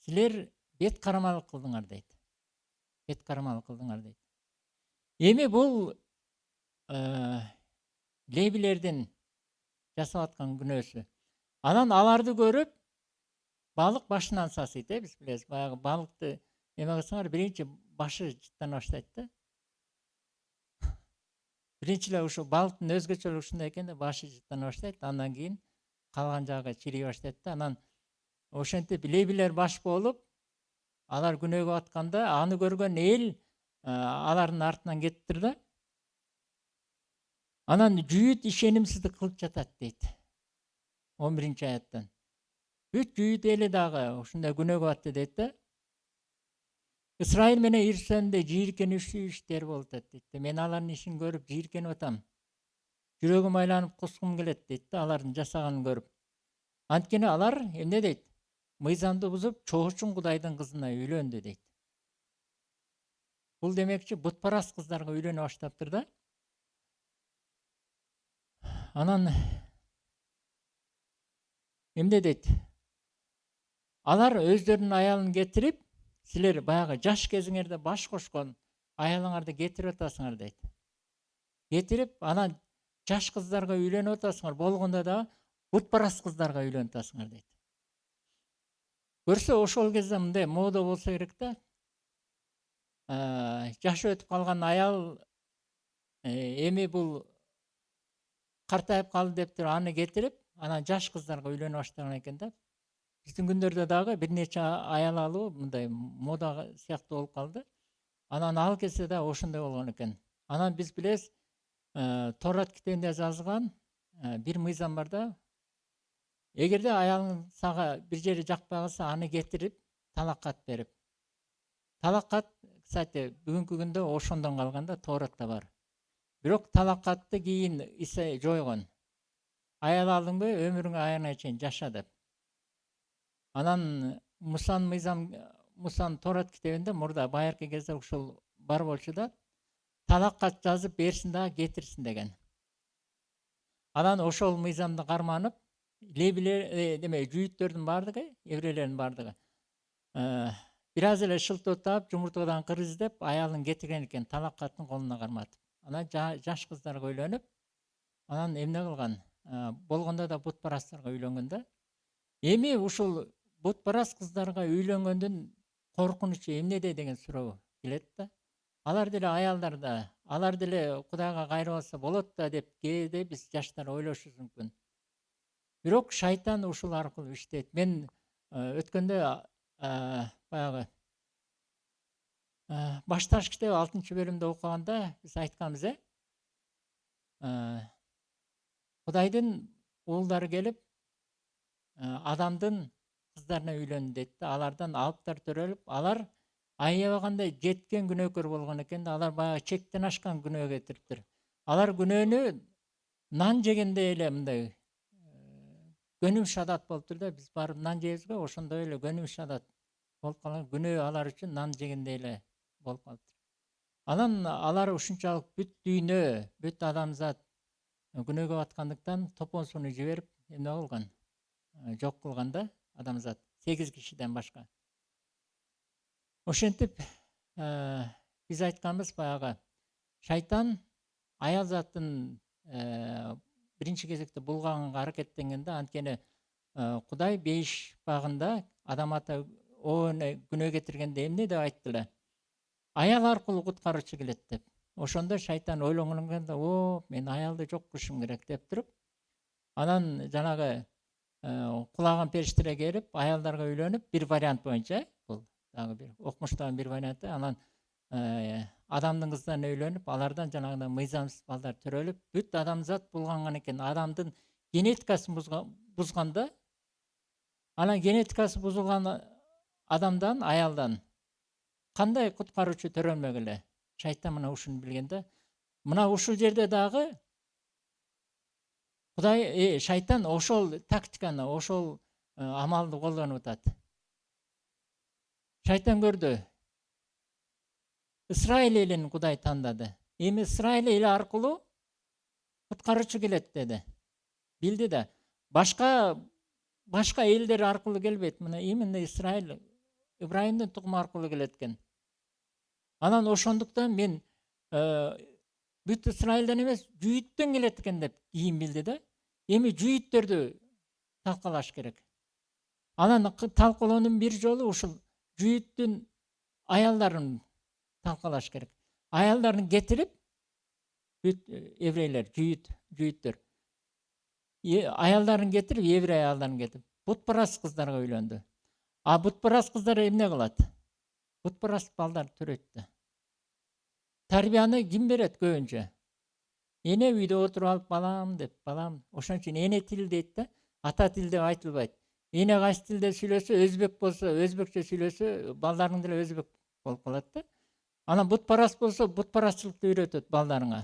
силер бет карамалык кылдыңар дейт. Бет карамалык кылдыңар дейт. Эми бул лебилердин жасап аткан күнөөсү. Анан аларды көрүп, балык башынан сасыйт, биз билебиз. Баягы балыкты эме кылсаңар, биринчи башы жыттана баштайт да. Биринчи эле ушу балыктын өзгөчөлүгү ушундай экен да, башы жыттана баштайт, андан кийин калган жагы чирей баштайт да. Анан ошентип лебилер баш болуп, алар күнөөгө батканда, аны көргөн эл алардын артынан кетиптир да. Анан жүйүт ишенимсиздик кылып жатат дейт. 11-аяттан. Бүт жүйүт эли дагы ушундай күнөөгө батты дейт да. Исраил менен Иерусалимде жийиркенишүү иштер болуп атат дейт. Мен алардын ишин көрүп жийиркенип атам. Жүрөгүм айланып кускум келет дейт да, алардын жасаганын көрүп. Анткени алар эмне дейт? Мыйзамды бузуп, чоочун Кудайдын кызына үйлөндү дейт. Бул демекчи бутпарас кыздарга үйлөнө баштаптыр да. Анан эмне дейт? Алар өздөрүнүн аялын кетирип, силер баягы жаш кезиңерде баш кошкон аялыңарды кетирип атасыңар дейт. Кетирип, анан жаш кыздарга үйлөнүп атасыңар, болгондо да бутпарас кыздарга үйлөнүп атасыңар дейт. Көрсө ошол кезде мындай мода болсо керек да. Жашы өтүп калган аял эми бул картайып калды дептир, аны кетирип, анан жаш кыздарга үйлөнүп баштаган экен да. Биздин күндөрдө дагы бир нече аял алуу мындай мода сыяктуу болуп калды. Анан ал кезде да ошондой болгон экен. Анан биз билебиз, Торат китебинде жазылган бир мыйзам бар да. Эгерде аялың сага бир жери жакпай калса, аны кетирип, талакат берип. Талакат, кстати, бүгүнкү күндө ошондон калган да, Торатта бар. Бирок талакатты кийин Иса жойгон. Аял алдыңбы, өмүрүңө аягына чейин жаша деп. Анан Мусанын Торат китебинде мурда байыркы кезде ушул бар болчу да, талакат жазып берсин дагы кетирсин деген. Анан ошол мыйзамды карманып, лебилер жүйүттөрдүн бардыгы, еврейлердин бардыгы бир аз эле шылтоо таап, жумуртадан кыр издеп, аялын кетирген экен, талакаттын колуна карматып. Анан жаш кыздарга үйлөнүп, анан эмне кылган? Болгондо да бутпарастарга үйлөнгөн да. Эми ушул бутпарас кыздарга үйлөнгөндүн коркунучу эмнеде деген суроо келет да. Алар деле аялдар да, алар деле Кудайга кайрып алса болот да деп кээде биз жаштар ойлошубуз мүмкүн. Бирок шайтан ушул аркылуу иштейт. Мен өткөндө баягы Башташ китеби 6-бөлүмдө окуганда биз айтканбыз, Кудайдын уулдары келип, адамдын кыздарына үйлөндү дейт да. Алардан алыптар төрөлүп, алар аябагандай жеткен күнөөкөр болгон экен да. Алар баягы чектен ашкан күнөө кетириптир. Алар күнөөнү нан жегенде эле мындай гөнүм шадат болуптур да. Биз барып нан жейбиз го, ошондой эле гөнүм шадат болуп калган. Күнөө алар үчүн нан жегенде эле болуп калыптыр. Анан алар ушунчалык бүт дүйнө, бүт адамзат күнөөгө баткандыктан топон сууну жиберип, эмне кылган? Жок кылган да адамзат, 8 кишиден башка. Ошентип биз айтканбыз баягы шайтан аял затын биринчи кезекте булганга аракеттенгенде, анткени Кудай бейиш багында адам ата оону күнөө кетиргенде эмне деп айтты эле? Аял аркылуу куткаруучу келет деп. Ошондо шайтан ойлонгондо, мен аялды жок кылышым керек деп туруп, анан жанагы кулаган периштелер келип, аялдарга үйлөнүп, бир вариант боюнча, бул дагы бир окумуштагы бир варианты, анан адамдын кыздарына үйлөнүп, алардан жанагындай мыйзамсыз балдар төрөлүп, бүт адамзат булганган экен. Адамдын генетикасын бузганда, анан генетикасы бузулган адамдан, аялдан кандай куткаруучу төрөлмөк эле? Шайтан мына ушуну билгенде, мына ушул жерде дагы Кудай, шайтан ошол тактиканы, ошол амалды колдонуп атат. Шайтан көрдү. Исраил элин Кудай тандады. Эми Исраил эли аркылуу куткаруучу келет деди. Билди да. Башка элдер аркылуу келбейт. Мына именно Исраил, Ибрайымдын тугуму аркылуу келет экен. Анан ошондуктан мен бүт Исраилден эмес, жүйүттөн келет экен деп кийин билди да. Эми жүйүттөрдү талкалаш керек. Анан талкалоонун бир жолу ушул жүйүттүн аялдарын талкалаш керек. Аялдарын кетирип, бүт еврейлер, жүйүттөр. Аялдарын кетирип, еврей аялдарын кетирип, бутпарас кыздарга үйлөндү. А бутпарас кыздар эмне кылат? Бутпарас балдар төрөйт. Тарбияны ким берет көбүнчө? Эне үйдө отуруп алып, балам деп, балам. Ошон үчүн эне тил дейт да, ата тил деп айтылбайт. Эне кайсы тилде сүйлөсө, өзбек болсо, өзбекче сүйлөсө, балдардын тили өзбек болуп калат да. Анан бутпарас болсо, бутпарасчылыкты үйрөтөт балдарыңа.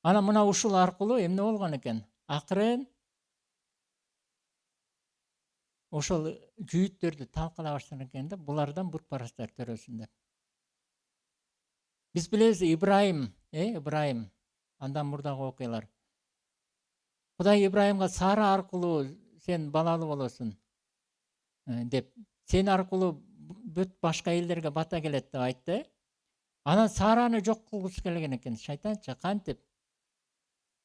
Анан мына ушул аркылуу эмне болгон экен? Акырын ошол жүйүттөрдү талкалай баштаган экен да, булардан бутпарастар төрөсүн деп. Биз билебиз, Ибрайым, андан мурдагы окуялар. Кудай Ибрайымга Сара аркылуу сен балалуу болосуң деп, сен аркылуу бүт башка элдерге бата келет деп айтты. Анан Сараны жок кылгысы келген экен шайтанчы, кантип?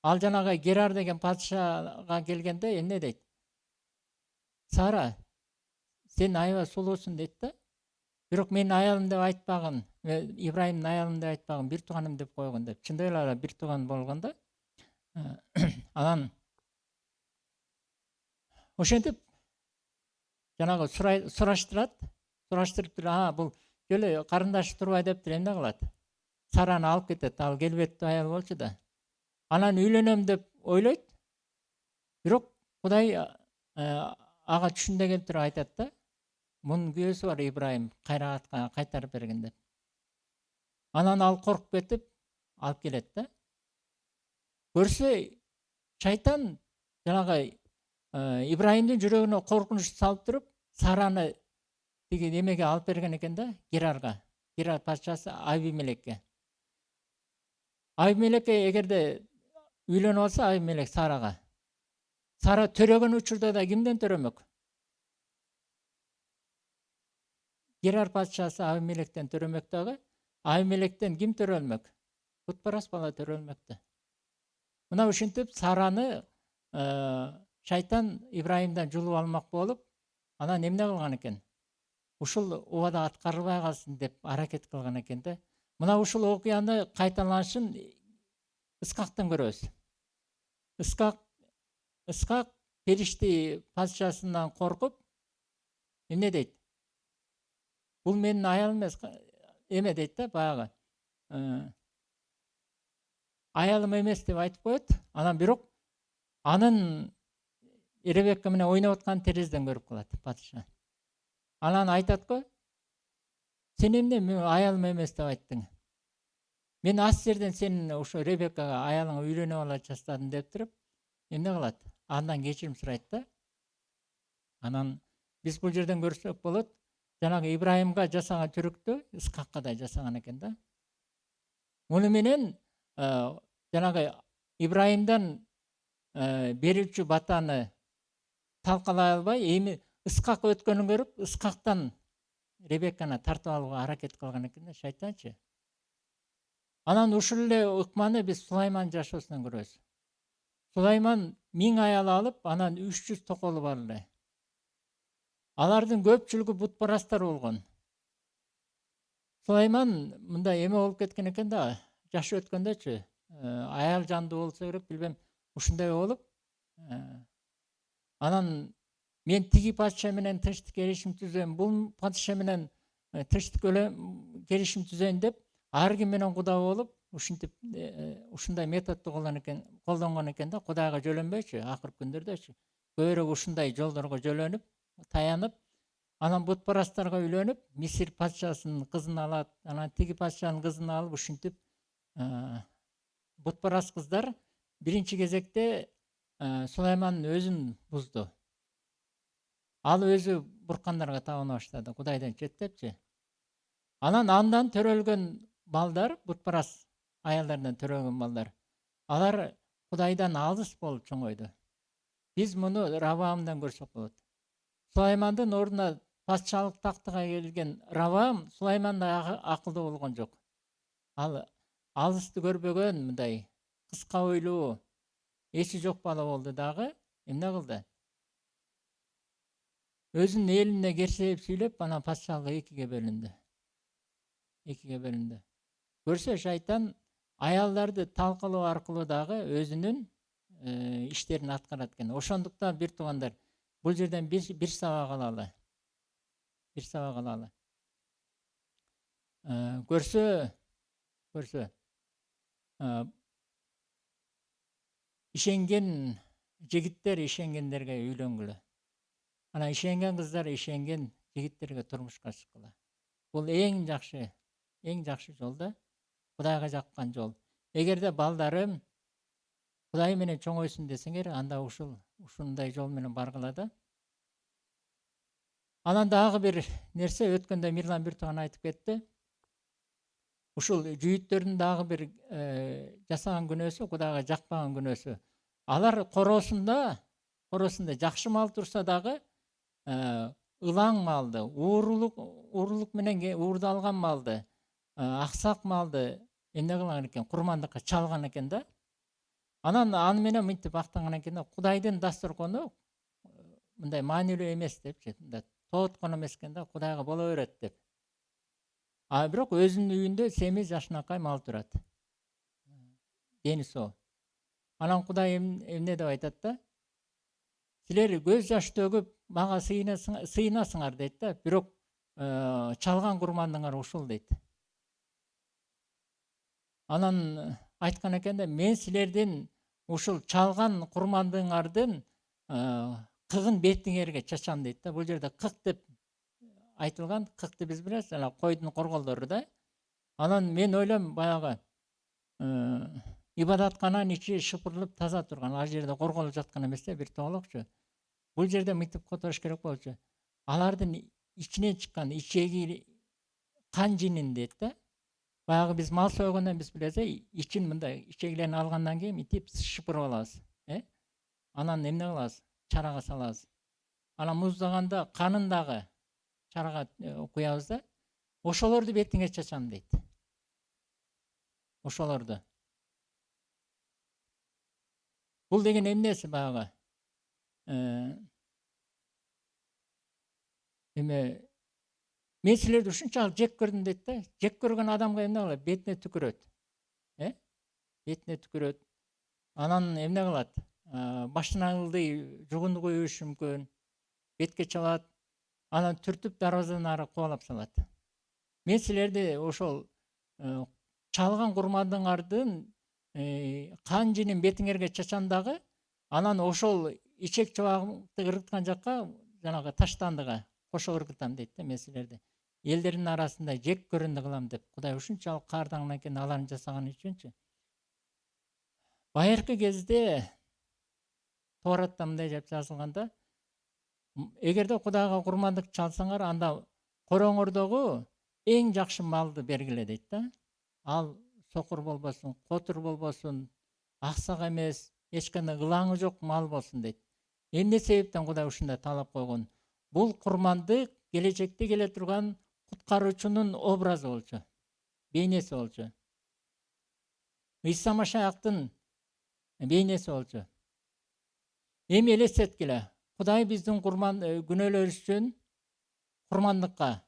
Ал жанагы Герар деген падышага келгенде эмне дейт? Сара, сен аябай сулуусуң дейт да. Бирок мен аялым деп айтпагын, Ибрайымдын аялым деп айтпагын, бир тууганым деп койгон деп. Чындап эле бир тууган болгон да. Анан ошентип жанагы сураштырат, сураштырып туруп, бул келе карындашы турбай дептир, эмне кылат? Сараны алып кетет, ал келбеттүү аял болчу да. Анан үйлөнөм деп ойлойт. Бирок Кудай ага түшүндө келип туруп айтат да. Мунун күйөөсү бар Ибрайым, кайтарып берген деп. Анан ал коркуп кетип, алып келет да. Көрсө, шайтан жанагы Ибрайымдын жүрөгүнө коркунуч салып туруп, Сараны тиги немеге алып берген экен да, Герарга. Герар патшасы Авимелекке. Авимелекке эгерде үйлөнүп алса, Авимелек Сарага. Сара төрөгөн учурда да кимден төрөмөк? Герар патшасы Авимелектен төрөмөк дагы. Авимелектен ким төрөлмөк? Бутпарас бала төрөлмөктү. Мына ушинтип Сараны шайтан Ибрайымдан жулуп алмак болуп, анан эмне кылган экен? Ушул убада аткарылбай калсын деп аракет кылган экен да. Мына ушул окуяны кайталанышын Искактан көрөбүз. Искак перишти падышасынан коркуп, эмне дейт? Бул менин аялым эмес, эме дейт да, баягы. Аялым эмес деп айтып коет. Анан бирок анын Ребекка менен ойноп аткан терезеден көрүп калат падыша. Анан айтат го, сен эмне аялым эмес деп айттың? Мен ас жерден сенин ошо Ребеккага аялыңа үйлөнүп ала жаздадым деп туруп, эмне кылат? Андан кечирим сурайт да. Анан биз бул жерден көрсөк болот, жанагы Ибрайымга жасаган түрүктү Искакка да жасаган экен да. Муну менен жанагы Ибрайымдан берүүчү батаны талкалай албай, эми Искак өткөнүн көрүп, Искактан Ребекканы тартып алууга аракет кылган экен да шайтанчы. Анан ушул эле ыкманы биз Сулайман жашоосунан көрөбүз. Сулайман 1000 аял алып, анан 300 токолу бар эле. Алардын көпчүлүгү бутпарастар болгон. Сулайман мындай эме болуп кеткен экен да, жашы өткөндөчү, аял жанды болсо керек, билбем, ушундай болуп, анан мен тиги патша менен тынчтык келишим түзөйм, бул патша менен тынчтык келишим түзөйм деп, ар ким менен куда болуп, ушинтип ушундай методду колдонгон экен да, Кудайга жөлөнбөйчү, акыркы күндөрдөчү. Көбүрөөк ушундай жолдорго жөлөнүп, таянып, анан бутпарастарга үйлөнүп, Мисир патшасынын кызын алат, анан тиги патшанын кызын алып, ушинтип бутпараст кыздар биринчи кезекте Сулаймандын өзүн бузду. Ал өзү буркандарга табына баштады, Кудайдан четтепчи. Андан төрөлгөн балдар, бутпараст аялдардан төрөлгөн балдар, алар Кудайдан алыс болуп чоңойду. Биз муну Равамдан көрсөк болот. Сулаймандын ордуна патшалык тактыга келген Равам Сулаймандай акылдуу болгон жок. Ал алысты көрбөгөн, мындай кыска ойлуу, эси жок бала болду дагы, эмне кылды? Өзүнүн элине керсейип сүйлөп, анан патшалыгы экиге бөлүндү. Көрсө шайтан аялдарды талкалоо аркылуу дагы өзүнүн иштерин аткарат экен. Ошондуктан бир туугандар, бул жерден бир сабак алалы. Көрсө ишенген жигиттер ишенгендерге үйлөнгүлө. Анан ишенген кыздар ишенген жигиттерге турмушка чыккыла. Бул эң жакшы жол да, Кудайга жаккан жол. Эгерде балдарым Кудай менен чоңойсун десеңер, анда ушундай жол менен баргыла да. Анан дагы бир нерсе, өткөндө Мирлан бир тууган айтып кетти. Ушул жүйүттөрдүн дагы бир жасаган күнөөсү, Кудайга жакпаган күнөөсү. Алар коросунда жакшы мал турса дагы, ылаң малды, уурулук менен уурдалган малды, аксак малды эмне кылган экен? Курмандыкка чалган экен да. Анан аны менен мынтип актанган экен да, Кудайдын дасторкону мындай маанилүү эмес депчи, тооткон эмес экен да, Кудайга боло берет деп. А бирок өзүнүн үйүндө семиз жашынакай мал турат. Дени со. Анан Кудай эмне деп айтат да? Силер көз жаш төгүп мага сыйынасыңар дейт да, бирок чалган курмандыңар ушул дейт. Анан айткан экен да, мен силердин ушул чалган курмандыңардын кыгын бетиңерге чачам дейт да. Бул жерде кык деп айтылган, кыкты биз билебиз, койдун корголдору да. Анан мен ойлойм, баягы ибадаткананын ичи шыпырылып таза турган, ал жерде корголуп жаткан эмес да, бир тоолокчу. Бул жерде мынтип которуш керек болчу. Алардын ичинен чыккан ичеги кан жинин дейт да. Баягы биз мал сойгондон биз билебиз, ичин мындай ичегилерин алгандан кийин мынтип шыпырып алабыз. Анан эмне кылабыз? Чарага салабыз. Анан муздаганда канын дагы чарага куябыз да. Ошолорду бетиңе чачам дейт. Ошолорду. Бул деген эмнеси баягы? Мен силерди ушунчалык жек көрдүм дейт да. Жек көргөн адамга эмне кылат? Бетине түкүрөт. Бетине түкүрөт. Анан эмне кылат? Башынан ылдый жугунду коюшу мүмкүн. Бетке чалат. Анан түртүп дарбазадан ары кубалап салат. Мен силерди ошол чалган курмандыңардын кан жинин бетиңерге чачам дагы, анан ошол ичек чабагыңды ыргыткан жакка, жанагы таштандыга кошо ыргытам дейт да, мен силерди. Элдердин арасында жек көрүндү кылам деп, Кудай ушунчалык каардаган экен алардын жасаганы үчүнчү. Байыркы кезде Торатта мындай деп жазылганда, эгерде Кудайга курмандык чалсаңар, анда короңордогу эң жакшы малды бергиле дейт да. Ал сокур болбосун, котур болбосун, аксак эмес, эч кандай ылаңы жок мал болсун дейт. Эмне себептен Кудай ушундай талап койгон? Бул курмандык келечекте келе турган куткаруучунун образы болчу, бейнеси болчу. Иса Машаяктын бейнеси болчу. Эми элестеткиле, Кудай биздин күнөөлөрүбүз үчүн курмандыкка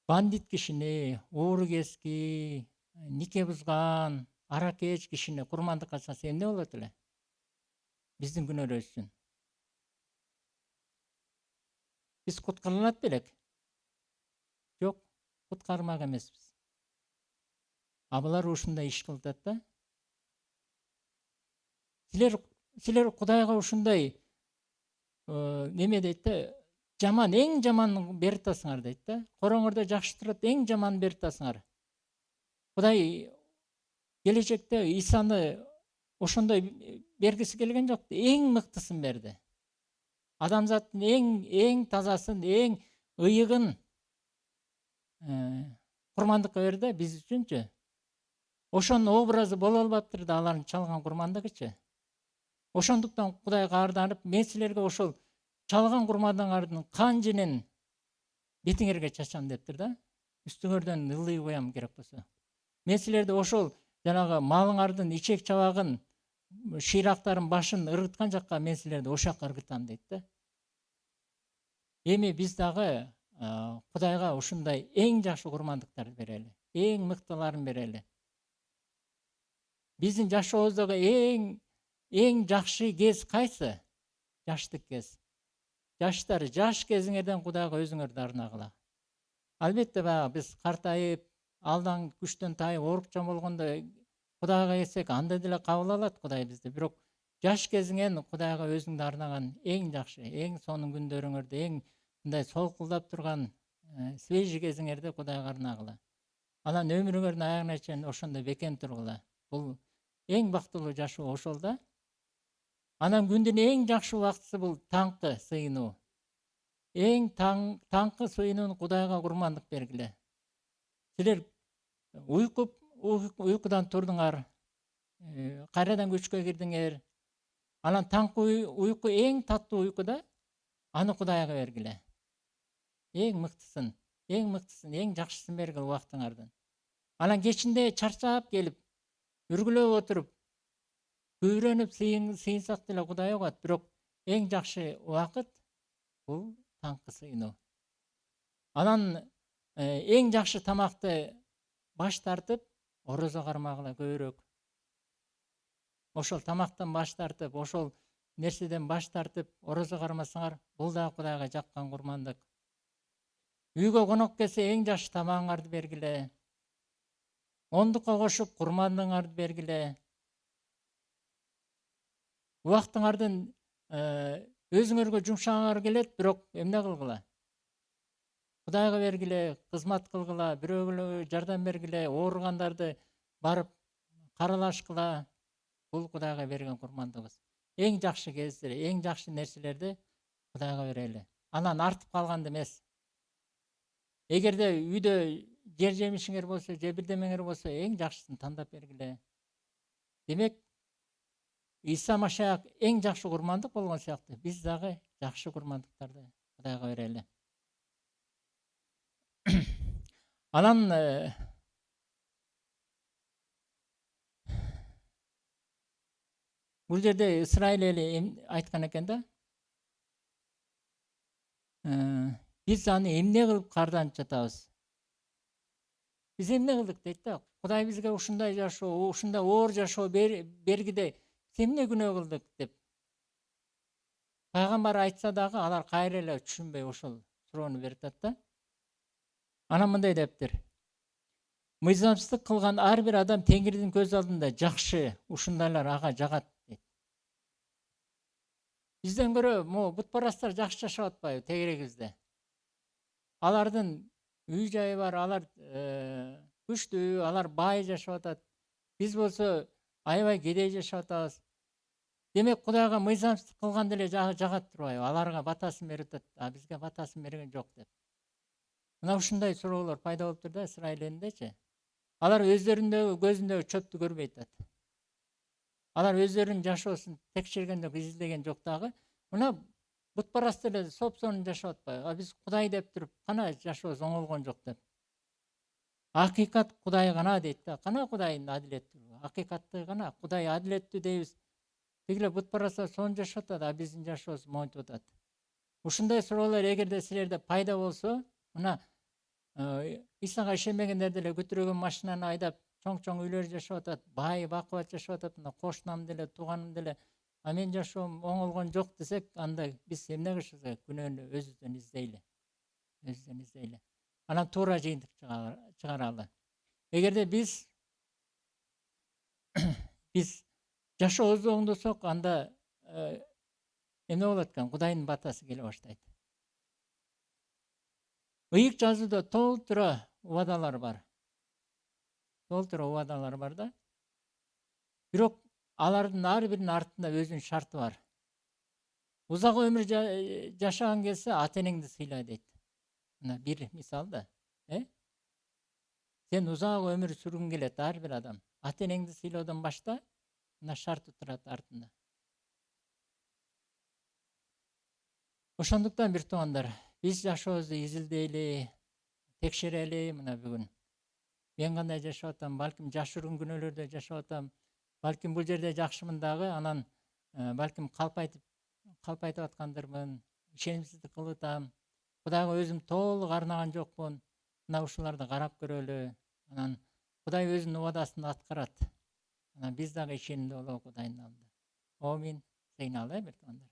бандит кишини, ууру кески, нике бузган, аракеч кишини курмандыкка чыкса эмне болот эле? Биздин күнөөлөрүбүз үчүн. Биз куткарылат белек? Жок, куткармак эмеспиз. А булар ушундай иш кылышат да. Силер Кудайга ушундай неме дейт да, жаман, эң жаманын берип атасыңар дейт да. Короңордо жакшы турат, эң жаманын берип атасыңар. Кудай келечекте Исаны ошондой бергиси келген жок, эң мыктысын берди. Адамзаттын эң тазасын, эң ыйыгын курмандыкка берди биз үчүнчү. Ошонун образы боло албаптыр да алардын чалган курмандыгычы. Ошондуктан Кудай каарданып, мен силерге ошол чалган курмандыгыңардын кан женин бетиңерге чачам дептир да. Үстүңөрдөн ылдый коям керек болсо. Мен силерди ошол жанагы малыңардын ичек чабагын, шыйрактарын башын ыргыткан жакка мен силерди ошол жакка ыргытам дейт да. Эми биз дагы Кудайга ушундай эң жакшы курмандыктарды берели, эң мыктыларын берели. Биздин жашообуздагы эң жакшы кез кайсы? Жаштык кез. Жаштар, жаш кезиңерден Кудайга өзүңөрдү арнагыла. Албетте биз картайып, алдан күчтөн тайып, оорукчан болгондо Кудайга келсек, анда деле кабыл алат Кудай бизди. Бирок жаш кезиңен Кудайга өзүңдү арнаган эң жакшы, эң сонун күндөрүңөрдө, эң мындай солкулдап турган свежий кезиңерде Кудайга арнагыла. Анан өмүрүңөрдүн аягына чейин ошондой бекем тургула. Бул эң бактылуу жашоо ошол да. Анан күндүн эң жакшы убактысы бул таңкы сыйынуу. Эң таңкы сыйынуу Кудайга курмандык бергиле. Силер уйкудан турдуңар, кайрадан күчкө кирдиңер. Анан таңкы уйку эң таттуу уйку да, аны Кудайга бергиле. Эң мыктысын, эң жакшысын бергиле убактыңардын. Анан кечинде чарчап келип, үргүлөп отуруп, күйрөнүп сыйынсак деле Кудай угат, бирок эң жакшы убакыт бул таңкы сыйынуу. Анан эң жакшы тамакты баш тартып, орозо кармагыла көбүрөөк. Ошол тамактан баш тартып, ошол нерседен баш тартып, орозо кармасаңар, бул да Кудайга жаккан курмандык. Үйгө конок келсе эң жакшы тамагыңарды бергиле. Ондукка кошуп курмандыгыңарды бергиле. Убактыңардын өзүңөргө жумшагыңар келет, бирок эмне кылгыла? Кудайга бергиле, кызмат кылгыла, бирөөгө жардам бергиле, ооругандарды барып каралашкыла. Бул Кудайга берген курмандыгыбыз. Эң жакшы кездер, эң жакшы нерселерди Кудайга берели. Анан артып калганды эмес. Эгерде үйдө жер жемишиңер болсо, же бирдемеңер болсо, эң жакшысын тандап бергиле. Демек, Иса Машаяк эң жакшы курмандык болгон сыяктуу, биз дагы жакшы курмандыктарды Кудайга берели. Анан бул жерде Исраиль эли айткан экен да. Биз аны эмне кылып кардан жатабыз? Биз эмне кылдык дейт да. Кудай бизге ушундай жашоо, ушундай оор жашоо бергиде эмне күнөө кылдык деп. Пайгамбар айтса дагы алар кайра эле түшүнбөй ошол суроону берип атат да. Анан мындай дептир. Мыйзамсыздык кылган ар бир адам Теңирдин көз алдында жакшы, ушундайлар ага жагат дейт. Бизден көрө бутпарастар жакшы жашап атпайбы тегерегибизде? Алардын үй жайы бар, алар күчтүү, алар бай жашап атат. Биз болсо аябай кедей жашап атабыз. Демек Кудайга мыйзамсыздык кылган деле жагат турбайбы? Аларга батасын берип атат, а бизге батасын берген жок деп. Мына ушундай суроолор пайда болуп тур да Исраиль элиндечи. Алар өздөрүнүн көзүндөгү чөптү көрбөй атат. Алар өздөрүнүн жашоосун текшергенде изилдеген жок дагы. Мына бутпарас деле сопсонун жашап атпайбы. А биз Кудай деп туруп, кана жашообуз оңолгон жок деп. Акыйкат Кудай гана дейт да. Кана Кудайдын адилеттүүлүгү? Акыйкатты гана Кудай адилеттүү дейбиз. Тигиле бутпарастар сонун жашап атат, а биздин жашообуз монтип атат. Ушундай суроолор эгерде силерде пайда болсо, мына Исага ишенбегендер деле көтөрөгөн машинаны айдап, чоң-чоң үйлөр жашап атат, бай бакубат жашап атат, мына кошунам деле, тууганым деле, а мен жашоом оңолгон жок десек, анда биз эмне кылышыбыз керек? Күнөөнү өзүбүздөн издейли. Өзүбүздөн издейли. Анан туура жыйынтык чыгаралы. Эгерде биз жашообузду оңдосок, анда эмне болот экен? Кудайдын батасы келе баштайт. Ыйык жазууда толтура убадалар бар. Толтура убадалар бар да. Бирок алардын ар биринин артында өзүнүн шарты бар. Узак өмүр жашаган келсе, ата-энеңди сыйла дейт. Мына бир мисал да. Сен узак өмүр сүргүң келет, ар бир адам. Ата-энеңди сыйлоодон башта, мына шарты турат артында. Ошондуктан бир туугандар, биз жашообузду изилдейли, текшерели мына бүгүн. Мен кандай жашап атам, балким жашыруун күнөөлөрдө жашап атам. Балким бул жерде жакшымын дагы, анан балким калпайтып аткандырмын, ишенимсиздик кылып атам. Кудайга өзүм толук арнаган жокмун. Мына ушуларды карап көрөлү. Анан Кудай өзүнүн убадасын аткарат. Анан биз дагы ишенимдүү бололу Кудайдын алдында. Амин. Сейнале бир туугандар.